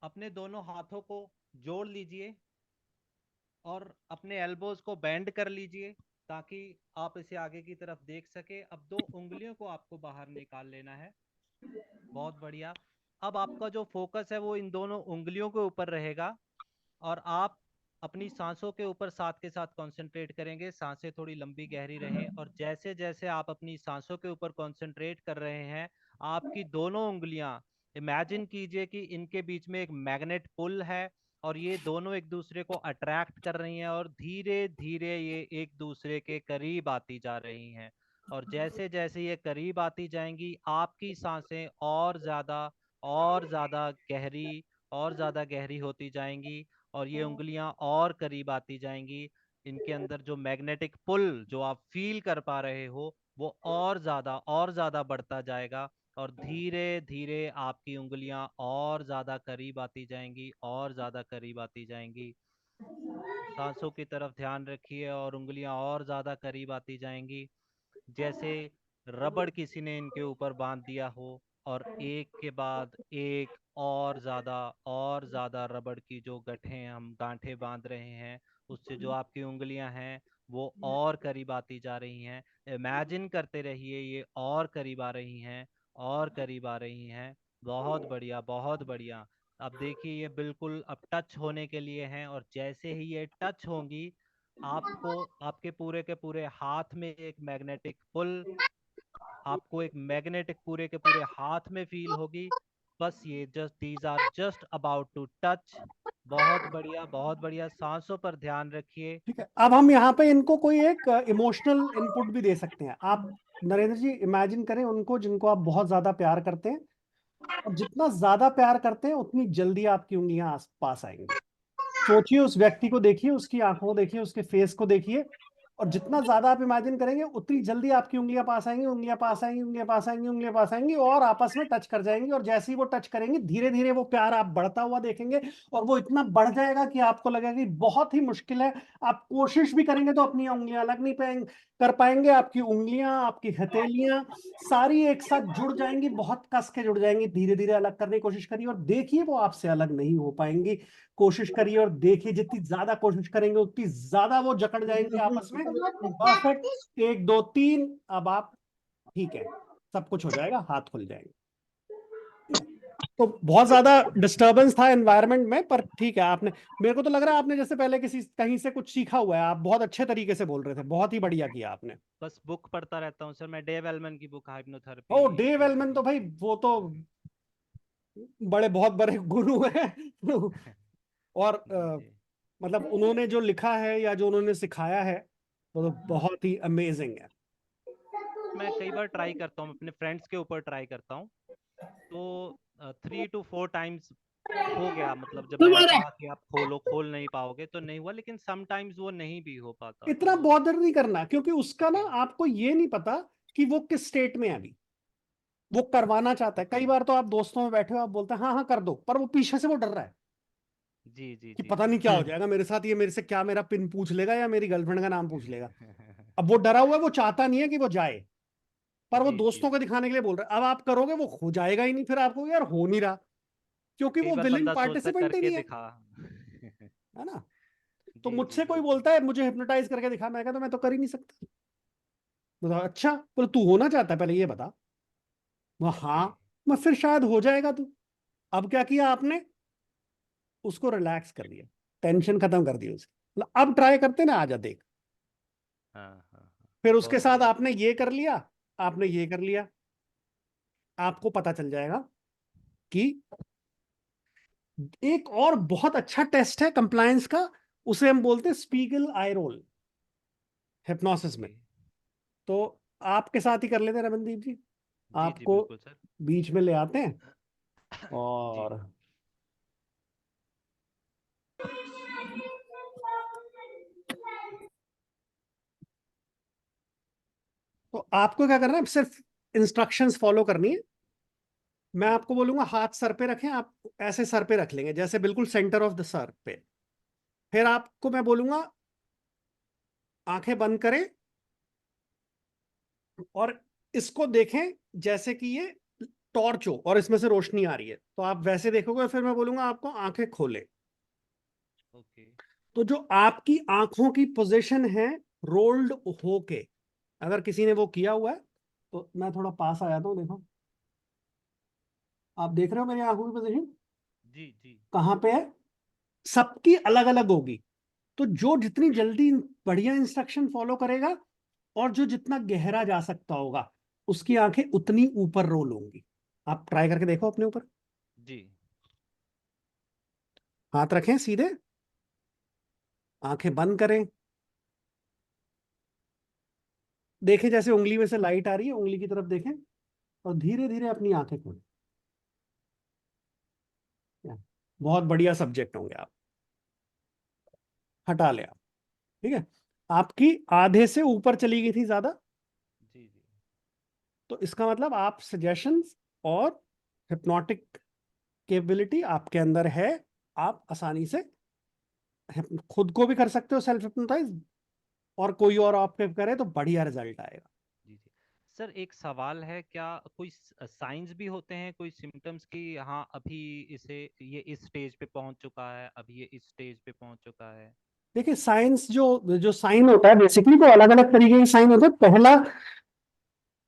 अपने दोनों हाथों को जोड़ लीजिए और अपने एल्बोज को बेंड कर लीजिए ताकि आप इसे आगे की तरफ देख सके। अब 2 उंगलियों को आपको बाहर निकाल लेना है। बहुत बढ़िया। अब आपका जो फोकस है वो इन दोनों उंगलियों के ऊपर रहेगा और आप अपनी सांसों के ऊपर साथ के साथ कंसंट्रेट करेंगे। सांसें थोड़ी लंबी गहरी रहें और जैसे जैसे आप अपनी सांसों के ऊपर कंसंट्रेट कर रहे हैं, आपकी दोनों उंगलियां इमेजिन कीजिए कि इनके बीच में एक मैग्नेट पुल है और ये दोनों एक दूसरे को अट्रैक्ट कर रही हैं और धीरे धीरे ये एक दूसरे के करीब आती जा रही हैं। और जैसे जैसे ये करीब आती जाएंगी, आपकी सांसें और ज्यादा गहरी और ज्यादा गहरी होती जाएंगी और ये उंगलियां और करीब आती जाएंगी। इनके अंदर जो मैग्नेटिक पुल जो आप फील कर पा रहे हो वो और ज्यादा बढ़ता जाएगा और धीरे धीरे आपकी उंगलियां और ज्यादा करीब आती जाएंगी और ज्यादा करीब आती जाएंगी। सांसों की तरफ ध्यान रखिए और उंगलियां और ज्यादा करीब आती जाएंगी, जैसे रबड़ किसी ने इनके ऊपर बांध दिया हो। और एक के बाद एक और ज्यादा रबड़ की जो गांठें बांध रहे हैं, उससे जो आपकी उंगलियां हैं वो और करीब आती जा रही हैं। इमेजिन करते रहिए ये और करीब आ रही हैं और करीब आ रही हैं। बहुत बढ़िया, बहुत बढ़िया। अब देखिए ये बिल्कुल अब टच होने के लिए हैं और जैसे ही ये टच होंगी, आपको आपके पूरे के पूरे हाथ में एक मैग्नेटिक पुल, आपको एक मैग्नेटिक पूरे के पूरे हाथ में फील होगी। बस ये just these are just about to touch. बहुत बढ़िया, बहुत बढ़िया। सांसों पर ध्यान रखिए। ठीक है, अब हम यहाँ पे इनको कोई एक इमोशनल इनपुट भी दे सकते हैं। आप नरेंद्र जी इमेजिन करें उनको जिनको आप बहुत ज्यादा प्यार करते हैं, और जितना ज्यादा प्यार करते हैं उतनी जल्दी आपकी उंगलियां आस पास आएंगी। सोचिए, उस व्यक्ति को देखिए, उसकी आंखों को देखिए, उसके फेस को देखिए, और जितना ज्यादा आप इमेजिन करेंगे उतनी जल्दी आपकी उंगलियां पास आएंगी, उंगलियां पास आएंगी, उंगलियां पास आएंगी, उंगलियां पास आएंगी और आपस में टच कर जाएंगी। और जैसे ही वो टच करेंगी, धीरे धीरे वो प्यार आप बढ़ता हुआ देखेंगे और वो इतना बढ़ जाएगा कि आपको लगेगा कि बहुत ही मुश्किल है। आप कोशिश भी करेंगे तो अपनी उंगलियां अलग नहीं कर पाएंगे। आपकी उंगलियां, आपकी हथेलियां सारी एक साथ जुड़ जाएंगी, बहुत कस के जुड़ जाएंगी। धीरे धीरे अलग करने की कोशिश करिए और देखिए वो आपसे अलग नहीं हो पाएंगी। कोशिश करिए और देखिए, जितनी ज्यादा कोशिश करेंगे उतनी ज्यादा वो जकड़ जाएंगे आपस में। परफेक्ट, 1 2 3। अब आप ठीक है, सब कुछ हो जाएगा, हाथ खुल जाएंगे। तो बहुत ज्यादा डिस्टरबेंस था एनवायरनमेंट में, पर ठीक है। आपने, मेरे को तो लग रहा है आपने जैसे पहले किसी कहीं से कुछ सीखा हुआ है। आप बहुत अच्छे तरीके से बोल रहे थे, बहुत ही बढ़िया किया आपने। बस बुक पढ़ता रहता हूँ सर मैं, डेव एलमन की बुक, हाइप्नोथेरेपी। ओ, डेव एलमन तो भाई वो तो बड़े बहुत बड़े गुरु हैं। और जी। मतलब उन्होंने जो लिखा है या जो उन्होंने सिखाया है वो तो बहुत ही अमेजिंग है। मैं कई बार ट्राई करता हूँ, अपने फ्रेंड्स के ऊपर ट्राई करता हूँ, तो 3 to 4 टाइम्स हो गया। मतलब जब मैंने कहा कि आप खोल नहीं पाओगे तो नहीं हुआ, लेकिन समटाइम्स वो नहीं भी हो पाता। इतना तो बॉदर नहीं करना, क्योंकि उसका ना आपको ये नहीं पता कि वो किस स्टेट में है अभी। वो करवाना चाहता है। कई बार तो आप दोस्तों में बैठे हो, आप बोलते हैं हाँ हाँ कर दो, पर वो पीछे से वो डर रहा है जी जी कि जी पता जी। नहीं क्या हो जाएगा मेरे साथ। ये मेरे से क्या मेरा पिन पूछ लेगा या मेरी गर्लफ्रेंड का नाम पूछ लेगा। अब वो डरा हुआ है, वो चाहता नहीं है कि वो जाए, पर वो जी जी दोस्तों को जी। दिखाने के लिए बोल रहा है। अब आप करोगे वो हो जाएगा ही नहीं, फिर आपको यार हो नहीं रहा, क्योंकि कई वो बार विलिंग बंदा सोचता है पार्टिसिपेंट ही करके नहीं है। दिखा। है ना। तो जी जी मुझसे कोई बिल्कुल। बोलता है मुझे हिप्नोटाइज करके दिखा, मैं कहता मैं तो कर ही नहीं सकता। बोला अच्छा, बोले तू होना चाहता है पहले ये बता। मैं हाँ। जी मैं फिर शायद हो जाएगा तू। अब क्या किया आपने, उसको रिलैक्स कर दिया, टेंशन खत्म कर दी उसकी। मतलब अब ट्राई करते ना, आजा देख। हाँ हाँ हाँ। फिर उसके बहुत साथ बढ़िया। आपने ये कर लिया, आपने ये कर लिया, आपको पता चल जाएगा कि एक और बहुत अच्छा टेस्ट है कंप्लायंस का। उसे हम बोलते हैं स्पीगल आई रोल हिप्नोसिस में। जी तो आपके साथ ही कर लेते हैं रमनदीप जी। जी जी आपको बिल्कुल सर। बीच में ले आते हैं जी और तो आपको क्या करना है, सिर्फ इंस्ट्रक्शंस फॉलो करनी है। मैं आपको बोलूंगा हाथ सर पे रखें, आप ऐसे सर पे रख लेंगे जैसे बिल्कुल सेंटर ऑफ द सर पे। फिर आपको मैं बोलूंगा आंखें बंद करें और इसको देखें जैसे कि ये टॉर्च हो और इसमें से रोशनी आ रही है। तो आप वैसे देखोगे, फिर मैं बोलूंगा आपको आंखें खोले। ओके। तो जो आपकी आंखों की पोजीशन है रोल्ड होके, अगर किसी ने वो किया हुआ है तो मैं थोड़ा पास आ जाता हूँ। देखो, आप देख रहे हो मेरी आंखों की पोजीशन जी जी। कहाँ पे है? सबकी अलग अलग होगी। तो जो जितनी जल्दी बढ़िया इंस्ट्रक्शन फॉलो करेगा और जो जितना गहरा जा सकता होगा, उसकी आंखें उतनी ऊपर रोल होंगी। आप ट्राई करके देखो अपने ऊपर, जी। हाथ रखें सीधे, आंखें बंद करें, देखें जैसे उंगली में से लाइट आ रही है, उंगली की तरफ देखें और धीरे धीरे अपनी आंखें खोलें। बहुत बढ़िया सब्जेक्ट होंगे आप, हटा ले आप। ठीक है, आपकी आधे से ऊपर चली गई थी ज्यादा, जी जी। तो इसका मतलब आप सजेशंस और हिप्नोटिक कैपेबिलिटी आपके अंदर है। आप आसानी से खुद को भी कर सकते हो सेल्फ हिप्नोटाइज, और कोई और आपके करे तो बढ़िया रिजल्ट आएगा। जी जी। सर एक सवाल है, क्या कोई साइंस भी होते हैं, कोई सिम्टम्स की, हाँ अभी इसे ये इस स्टेज पे पहुंच चुका है, अभी ये इस स्टेज पे पहुंच चुका है? देखिए, साइंस जो जो साइन होता है बेसिकली वो अलग अलग तरीके के साइन होते हैं। पहला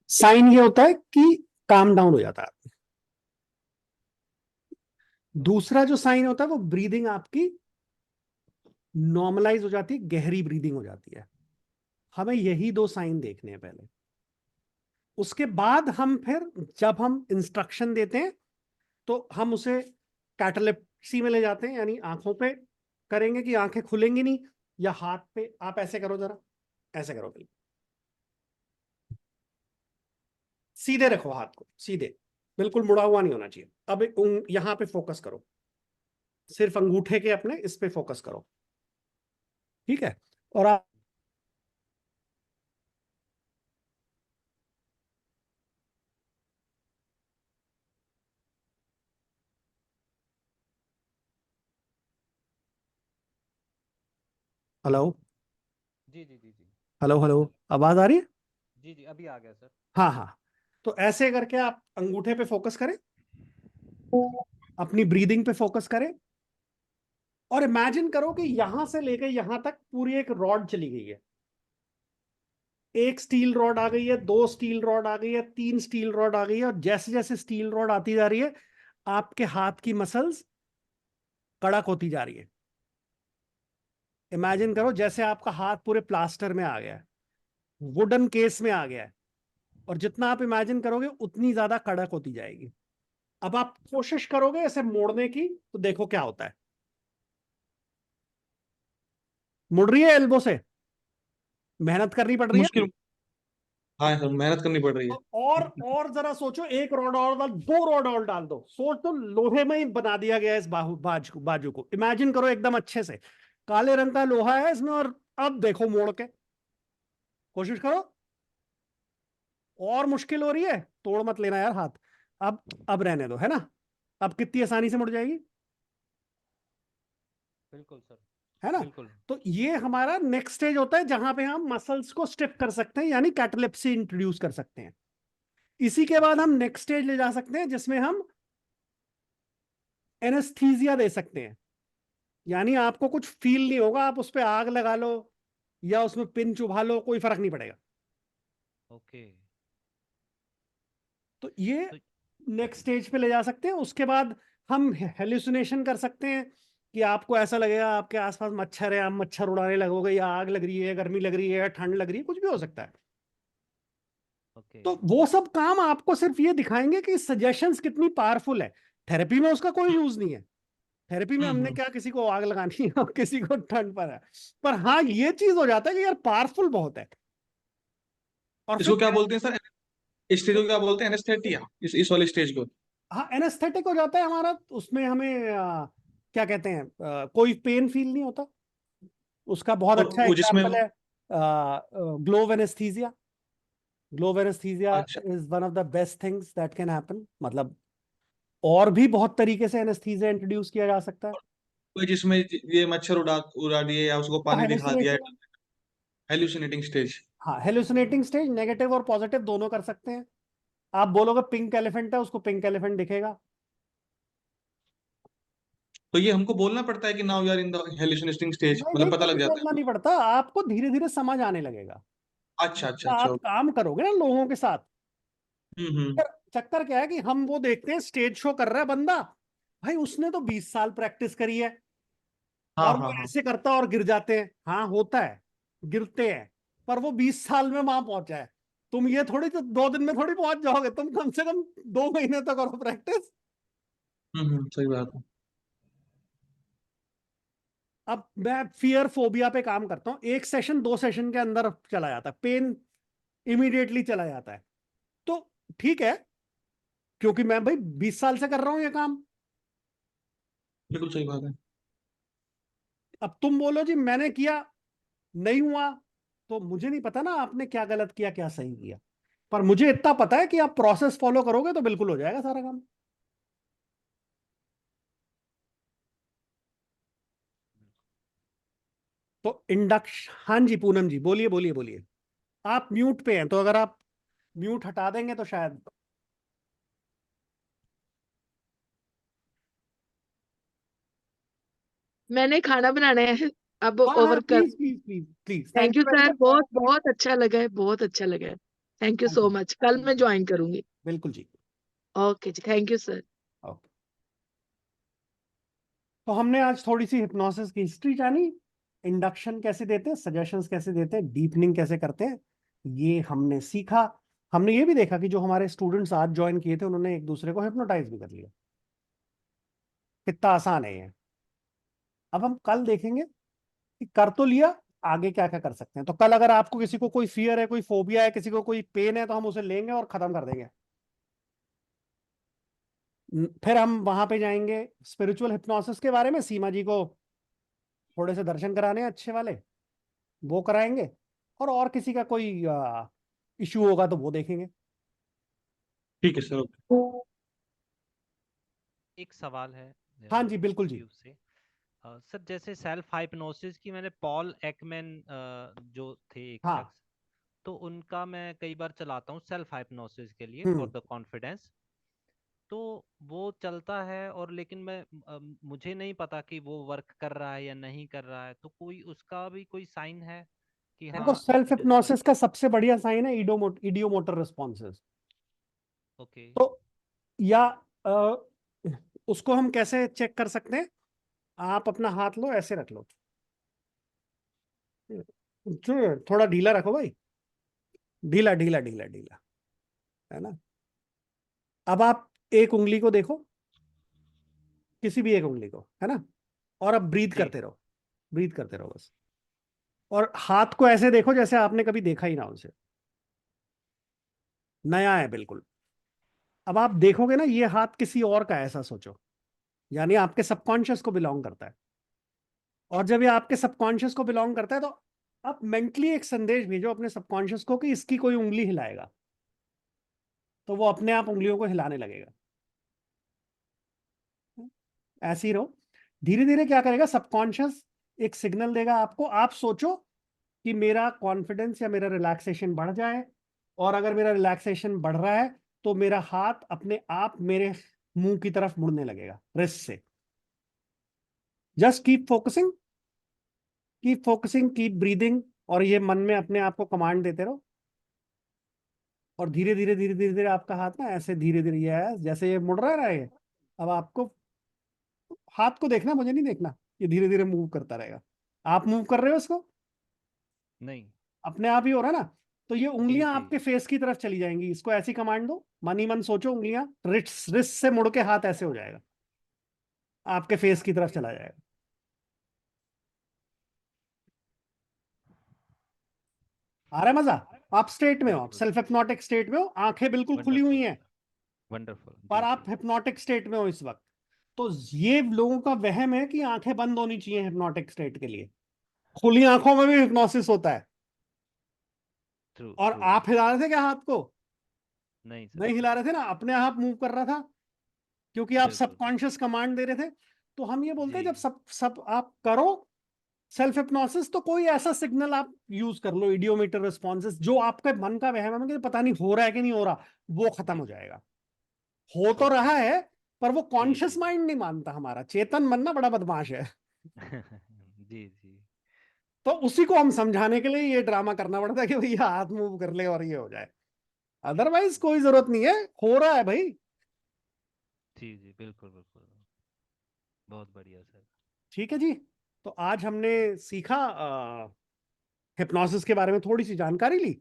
साइन ये होता है कि काम डाउन हो जाता है। दूसरा जो साइन होता है वो ब्रीदिंग आपकी नॉर्मलाइज हो जाती है, गहरी ब्रीदिंग हो जाती है। हमें यही दो साइन देखने हैं पहले। उसके बाद हम फिर जब हम इंस्ट्रक्शन देते हैं तो हम उसे कैटालेप्सी में ले जाते हैं, यानी आंखों पे करेंगे कि आंखें खुलेंगी नहीं, या हाथ पे आप ऐसे करो, जरा ऐसे करो, बिल्कुल सीधे रखो हाथ को, सीधे, बिल्कुल मुड़ा हुआ नहीं होना चाहिए। अब यहां पे फोकस करो, सिर्फ अंगूठे के अपने इस पे फोकस करो। ठीक है, और आप हेलो जी जी जी जी। हेलो हेलो, आवाज आ रही है? जी जी, अभी आ गया सर। हाँ हाँ, तो ऐसे करके आप अंगूठे पे फोकस करें, अपनी ब्रीदिंग पे फोकस करें, और इमेजिन करो कि यहां से लेकर यहां तक पूरी एक रॉड चली गई है। एक स्टील रॉड आ गई है, दो स्टील रॉड आ गई है, तीन स्टील रॉड आ गई है, और जैसे जैसे स्टील रॉड आती जा रही है आपके हाथ की मसल्स कड़क होती जा रही है। इमेजिन करो जैसे आपका हाथ पूरे प्लास्टर में आ गया है, वुडन केस में आ गया है, और जितना आप इमेजिन करोगे उतनी ज्यादा कड़क होती जाएगी। अब आप कोशिश करोगे ऐसे मोड़ने की, तो देखो क्या होता है। मुड़ रही है एल्बो से, मेहनत करनी पड़ रही है। मुश्किल। हाँ सर, मेहनत करनी पड़ रही है। और जरा सोचो, एक रॉड और डाल, दो रॉड और डाल दो, सोच तो लोहे में ही बना दिया गया है इस बाजू को। इमेजिन करो एकदम अच्छे से, काले रंग का लोहा है इसमें, और अब देखो मोड़ के, कोशिश करो। और मुश्किल हो रही है, तोड़ मत लेना यार हाथ। अब रहने दो, है ना? अब कितनी आसानी से मुड़ जाएगी, बिल्कुल सर। है ना? बिल्कुल। तो ये हमारा नेक्स्ट स्टेज होता है जहां पे हम मसल्स को स्टिफ कर सकते हैं, यानी कैटालेप्सी इंट्रोड्यूस कर सकते हैं। इसी के बाद हम नेक्स्ट स्टेज ले जा सकते हैं जिसमें हम एनेस्थीसिया दे सकते हैं। यानी आपको कुछ फील नहीं होगा, आप उस पर आग लगा लो या उसमें पिन चुभा लो, कोई फर्क नहीं पड़ेगा। ओके। तो ये तो नेक्स्ट स्टेज पे ले जा सकते हैं। उसके बाद हम हेलुसिनेशन कर सकते हैं कि आपको ऐसा लगेगा आपके आसपास मच्छर है, आप मच्छर उड़ाने लगोगे, या आग लग रही है, गर्मी लग रही है, ठंड लग रही है, कुछ भी हो सकता है। ओके। तो वो सब काम आपको सिर्फ ये दिखाएंगे कि सजेशंस कितनी पावरफुल है। थेरेपी में उसका कोई यूज नहीं है। थेरेपी में हमने हम्म। क्या किसी को आग लगानी है और किसी को ठंड पर है। पर हाँ, ये चीज हो जाता है कि यार पावरफुल बहुत है। और इसको फिर क्या बोलते हैं सर? इस स्टेज को क्या बोलते हैं? एनेस्थेटिया, इस वाले स्टेज को। हाँ, एनेस्थेटिक हो जाता है हमारा। उसमें हमें क्या कहते हैं, कोई पेन फील नहीं होता। उसका बहुत और अच्छा वो जिसमें, एग्जाम्पल है ग्लोव एनेस्थीसिया। ग्लोव एनेस्थीसिया अच्छा, is one of the best things that can happen. मतलब और भी बहुत तरीके से एनेस्थीसिया इंट्रोड्यूस किया जा सकता है। कोई जिसमें ये मच्छर उड़ा उड़ा दिए या उसको वो पानी दिखा दिया। हेलुसिनेशन। Hallucinating stage. हाँ, हेलुसिनेटिंग स्टेज नेगेटिव और पॉजिटिव दोनों कर सकते हैं। आप बोलोगे पिंक एलिफेंट है, उसको पिंक एलिफेंट दिखेगा। तो ये हमको बोलना पड़ता है कि now you are in the hallucinating stage, नहीं मतलब नहीं, पता कुछ लग जाता बोलना नहीं पड़ता, आपको धीरे धीरे समझ आने लगेगा। है? अच्छा अच्छा अच्छा। आप काम करोगे ना लोगों के साथ। हम्म। चक्कर क्या है कि हम वो देखते हैं स्टेज शो कर रहा है बंदा, भाई उसने तो 20 साल प्रैक्टिस करी है हाँ और हाँ वो हाँ। ऐसे करता और गिर जाते हैं। हाँ होता है, गिरते हैं, पर वो 20 साल में वहां पहुंचा है। तुम ये थोड़ी तो 2 दिन में थोड़ी पहुंच जाओगे, तुम कम से कम 2 महीने तक करो प्रैक्टिस। सही बात है। अब मैं फियर फोबिया पे काम करता हूँ, 1 सेशन 2 सेशन के अंदर चला जाता है, पेन इमीडिएटली चला जाता है। तो ठीक है, क्योंकि मैं भाई 20 साल से कर रहा हूं ये काम। बिल्कुल सही बात है। अब तुम बोलो जी मैंने किया नहीं हुआ, तो मुझे नहीं पता ना आपने क्या गलत किया क्या सही किया, पर मुझे इतना पता है कि आप प्रोसेस फॉलो करोगे तो बिल्कुल हो जाएगा सारा काम। तो इंडक्शन, हाँ जी पूनम जी बोलिए बोलिए बोलिए। आप म्यूट पे हैं, तो अगर आप म्यूट हटा देंगे तो शायद। मैंने खाना बनाना है अब हाँ हाँ, ओवर कर। Please please please please, thank thank you you very sir, much. बहुत बहुत अच्छा लगा है, बहुत अच्छा लगा है। थैंक यू सो मच, कल मैं ज्वाइन करूंगी। बिल्कुल जी। ओके जी, थैंक यू सर। ओके, तो हमने आज थोड़ी सी हिप्नोसिस की हिस्ट्री जानी, इंडक्शन कैसे देते हैं, सजेशंस कैसे देते हैं, डीपनिंग कैसे करते हैं, ये हमने सीखा। हमने ये भी देखा कि जो हमारे स्टूडेंट्स आज ज्वाइन किए थे उन्होंने एक दूसरे को हिप्नोटाइज भी कर लिया। कितना आसान है ये। अब हम कल देखेंगे कि कर तो लिया, आगे क्या क्या कर सकते हैं। तो कल अगर आपको किसी को कोई फियर है, कोई फोबिया है, किसी को कोई पेन है, तो हम उसे लेंगे और खत्म कर देंगे। फिर हम वहां पे जाएंगे स्पिरिचुअल हिप्नोसिस के बारे में, सीमा जी को थोड़े से दर्शन कराने हैं अच्छे वाले, वो कराएंगे। और किसी का कोई इश्यू होगा तो वो देखेंगे। ठीक है सर। एक सवाल है हाँ जी बिल्कुल जी। पीयूष से। सर जैसे सेल्फ हाइप्नोसिस की मैंने पॉल एकमैन जो थे एक हाँ। शख्स, तो उनका मैं कई बार चलाता हूँ सेल्फ हाइप्नोसिस के लिए हम्म। For the confidence. तो वो चलता है, और लेकिन मैं मुझे नहीं पता कि वो वर्क कर रहा है या नहीं कर रहा है, तो कोई उसका भी कोई साइन है कि देखो हाँ self it is hypnosis work. का सबसे बढ़िया साइन है इडियोमोटर रिस्पॉन्सेज। ओके। तो या अ, उसको हम कैसे चेक कर सकते हैं, आप अपना हाथ लो, ऐसे रख लो, थोड़ा ढीला रखो भाई, ढीला ढीला ढीला ढीला, है ना। अब आप एक उंगली को देखो, किसी भी एक उंगली को, है ना, और अब ब्रीथ जी। करते रहो, ब्रीथ करते रहो बस। और हाथ को ऐसे देखो जैसे आपने कभी देखा ही ना उसे, नया है बिल्कुल। अब आप देखोगे ना ये हाथ किसी और का है, ऐसा सोचो, यानी आपके सबकॉन्शियस को बिलोंग करता है। और जब ये आपके सबकॉन्शियस को बिलोंग करता है तो आप मेंटली एक संदेश भेजो अपने सबकॉन्शियस को कि इसकी कोई उंगली हिलाएगा, तो वो अपने आप उंगलियों को हिलाने लगेगा। ऐसे ही रहो, धीरे धीरे क्या करेगा सबकॉन्शियस, एक सिग्नल देगा आपको। आप सोचो कि मेरा कॉन्फिडेंस या मेरा रिलैक्सेशन बढ़ जाए, और अगर मेरा रिलैक्सेशन बढ़ रहा है तो मेरा हाथ अपने आप मेरे मुंह की तरफ मुड़ने लगेगा रिस्ट से। Just keep focusing, keep breathing, और ये मन में अपने आप को कमांड देते रहो। और धीरे धीरे धीरे धीरे धीरे आपका हाथ ना ऐसे धीरे धीरे, ये जैसे ये मुड़ रहा है ना ये, अब आपको हाथ को देखना, मुझे नहीं देखना, ये धीरे धीरे मूव करता रहेगा। आप मूव कर रहे हो इसको, नहीं। अपने आप ही हो रहा है ना। तो ये जी उंगलियां जी। आपके फेस की तरफ चली जाएंगी, इसको ऐसी कमांड दो, मन ही मन सोचो, उंगलियां रिस्ट रिस्ट से मुड़ के हाथ ऐसे हो जाएगा, आपके फेस की तरफ चला जाएगा। आ रहा है मजा। आप स्टेट में हो, आप बिल्कुल। सेल्फ हिप्नोटिक स्टेट में हो, आंखें बिल्कुल खुली हुई वंडरफुल हैं, सर, वंडरफुल। पर जी आप जी। हिप्नोटिक स्टेट में हो इस वक्त। तो ये लोगों का वहम है कि आंखें बंद होनी चाहिए हिप्नोटिक स्टेट के लिए। खुली आंखों में भी हिप्नोसिस होता है। ट्रू और ट्रू। आप हिला रहे थे क्या हाथ को? नहीं सर। नहीं हिला रहे थे ना, अपने आप मूव कर रहा था, क्योंकि आप बिल्कुल। सबकॉन्शियस कमांड दे रहे थे। तो हम ये बोलते जी। हैं जब सब सब आप करो सेल्फ हिप्नोसिस, तो कोई ऐसा सिग्नल आप यूज कर लो, इडियोमीटर रिस्पॉन्सेस, जो आपके मन का वहम है कि पता नहीं हो रहा है कि नहीं हो रहा, वो खत्म जी। हो जाएगा। हो तो ओके। रहा है, पर वो कॉन्शियस माइंड नहीं मानता, हमारा चेतन मन ना बड़ा बदमाश है। जी जी तो उसी को हम समझाने के लिए ये ड्रामा करना पड़ता है कि भैया हाथ मूव कर ले और ये हो जाए, अदरवाइज कोई जरूरत नहीं है, हो रहा है भाई। जी जी, बिल्कुल बिल्कुल, बहुत बढ़िया सर। ठीक है जी, तो आज हमने सीखा हिप्नोसिस के बारे में, थोड़ी सी जानकारी ली,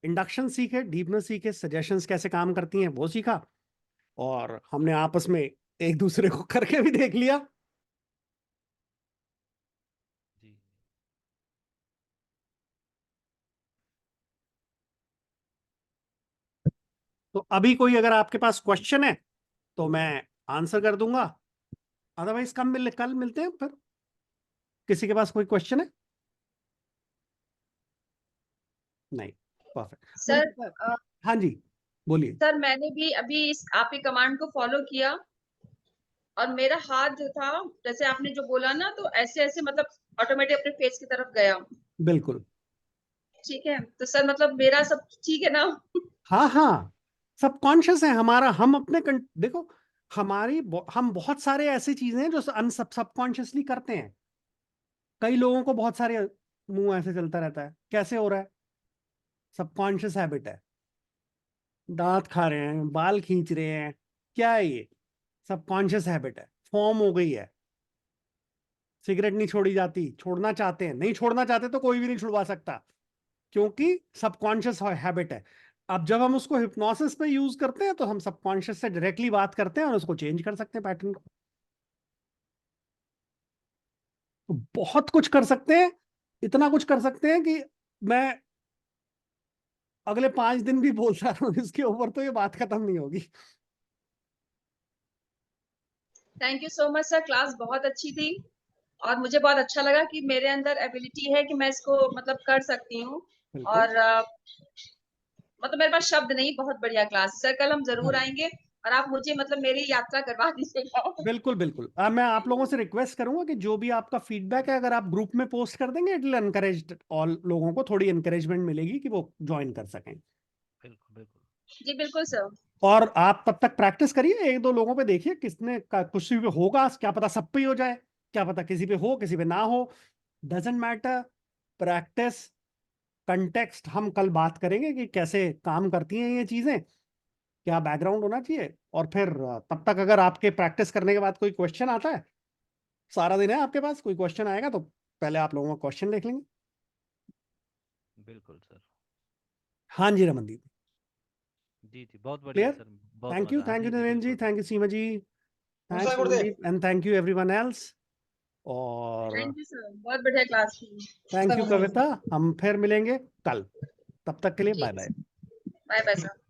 इंडक्शन सीखे, डीपनेस सीखे, सजेशंस कैसे काम करती हैं वो सीखा, और हमने आपस में एक दूसरे को करके भी देख लिया। जी तो अभी कोई अगर आपके पास क्वेश्चन है तो मैं आंसर कर दूंगा, अदरवाइज कल मिलते हैं फिर। किसी के पास कोई क्वेश्चन है? नहीं, परफेक्ट। सर हाँ जी, बोलिए। सर मैंने भी अभी इस आपके कमांड को फॉलो किया, और मेरा हाथ जो था, जैसे आपने जो बोला ना, तो ऐसे ऐसे मतलब ऑटोमेटिक अपने फेस की तरफ गया। बिल्कुल, ठीक है, तो सर मतलब मेरा सब ठीक है ना? हाँ हाँ, सबकॉन्शियस है हमारा, हम अपने देखो, हम बहुत सारे ऐसी चीजें हैं जो सबकॉन्शियसली करते हैं। कई लोगों को बहुत सारे मुंह ऐसे चलता रहता है, कैसे हो रहा है? सबकॉन्शियस हैबिट है। दांत खा रहे हैं, बाल खींच रहे हैं, क्या है ये? सबकॉन्शियस हैबिट है, फॉर्म हो गई है। सिगरेट नहीं छोड़ी जाती, छोड़ना चाहते हैं, नहीं छोड़ना चाहते तो कोई भी नहीं छुड़वा सकता, क्योंकि सबकॉन्शियस हैबिट है। अब जब हम उसको हिप्नोसिस पे यूज करते हैं तो हम सबकॉन्शियस से डायरेक्टली बात करते हैं और उसको चेंज कर सकते हैं, पैटर्न को। तो बहुत कुछ कर सकते हैं, इतना कुछ कर सकते हैं कि मैं अगले 5 दिन भी बोलता रहूं इसके ऊपर तो ये बात खत्म नहीं होगी। Thank you so much sir, class बहुत अच्छी थी, और मुझे बहुत अच्छा लगा कि मेरे अंदर एबिलिटी है कि मैं इसको मतलब कर सकती हूँ। बिल्कुल। और मतलब मेरे पास शब्द नहीं, बहुत बढ़िया क्लास सर, कल हम जरूर हाँ, आएंगे, और आप मुझे मतलब मेरी यात्रा करवा दीजिएगा। बिल्कुल बिल्कुल। मैं आप लोगों से रिक्वेस्ट करूंगा कि जो भी आपका फीडबैक है अगर आप ग्रुप में पोस्ट कर देंगे, इट विल एनकरेज ऑल, लोगों को थोड़ी एनकरेजमेंट मिलेगी कि वो ज्वाइन कर सकें। बिल्कुल बिल्कुल। जी बिल्कुल सर। और आप तब तक प्रैक्टिस करिए, 1-2 लोगों पे देखिए किसने कुछ पे होगा, क्या पता सब पे ही हो जाए, क्या पता किसी पे हो किसी पे ना हो, डजेंट मैटर। प्रैक्टिस, कंटेक्स्ट, हम कल बात करेंगे कि कैसे काम करती हैं ये चीजें, क्या बैकग्राउंड होना चाहिए, और फिर तब तक अगर आपके प्रैक्टिस करने के बाद कोई क्वेश्चन आता है, सारा दिन है आपके पास, कोई क्वेश्चन आएगा तो पहले आप लोगों का क्वेश्चन देख लेंगे। बिल्कुल सर। हाँ जी रमनदीप, जी जी, बहुत बढ़िया क्लियर। सर, बहुत थैंक यू, मजा। हाँ जी जी, नवीन जी, बिल्कुल thank you Seema ji, thanks Gurudev. Ramandeep, and thank you everyone else. और थैंक यू सर, बहुत बढ़िया क्लास थी। थैंक यू गुरुदेव। कविता, हम फिर मिलेंगे कल, तब तक के लिए बाय ठीक है bye. Sir, bye bye sir.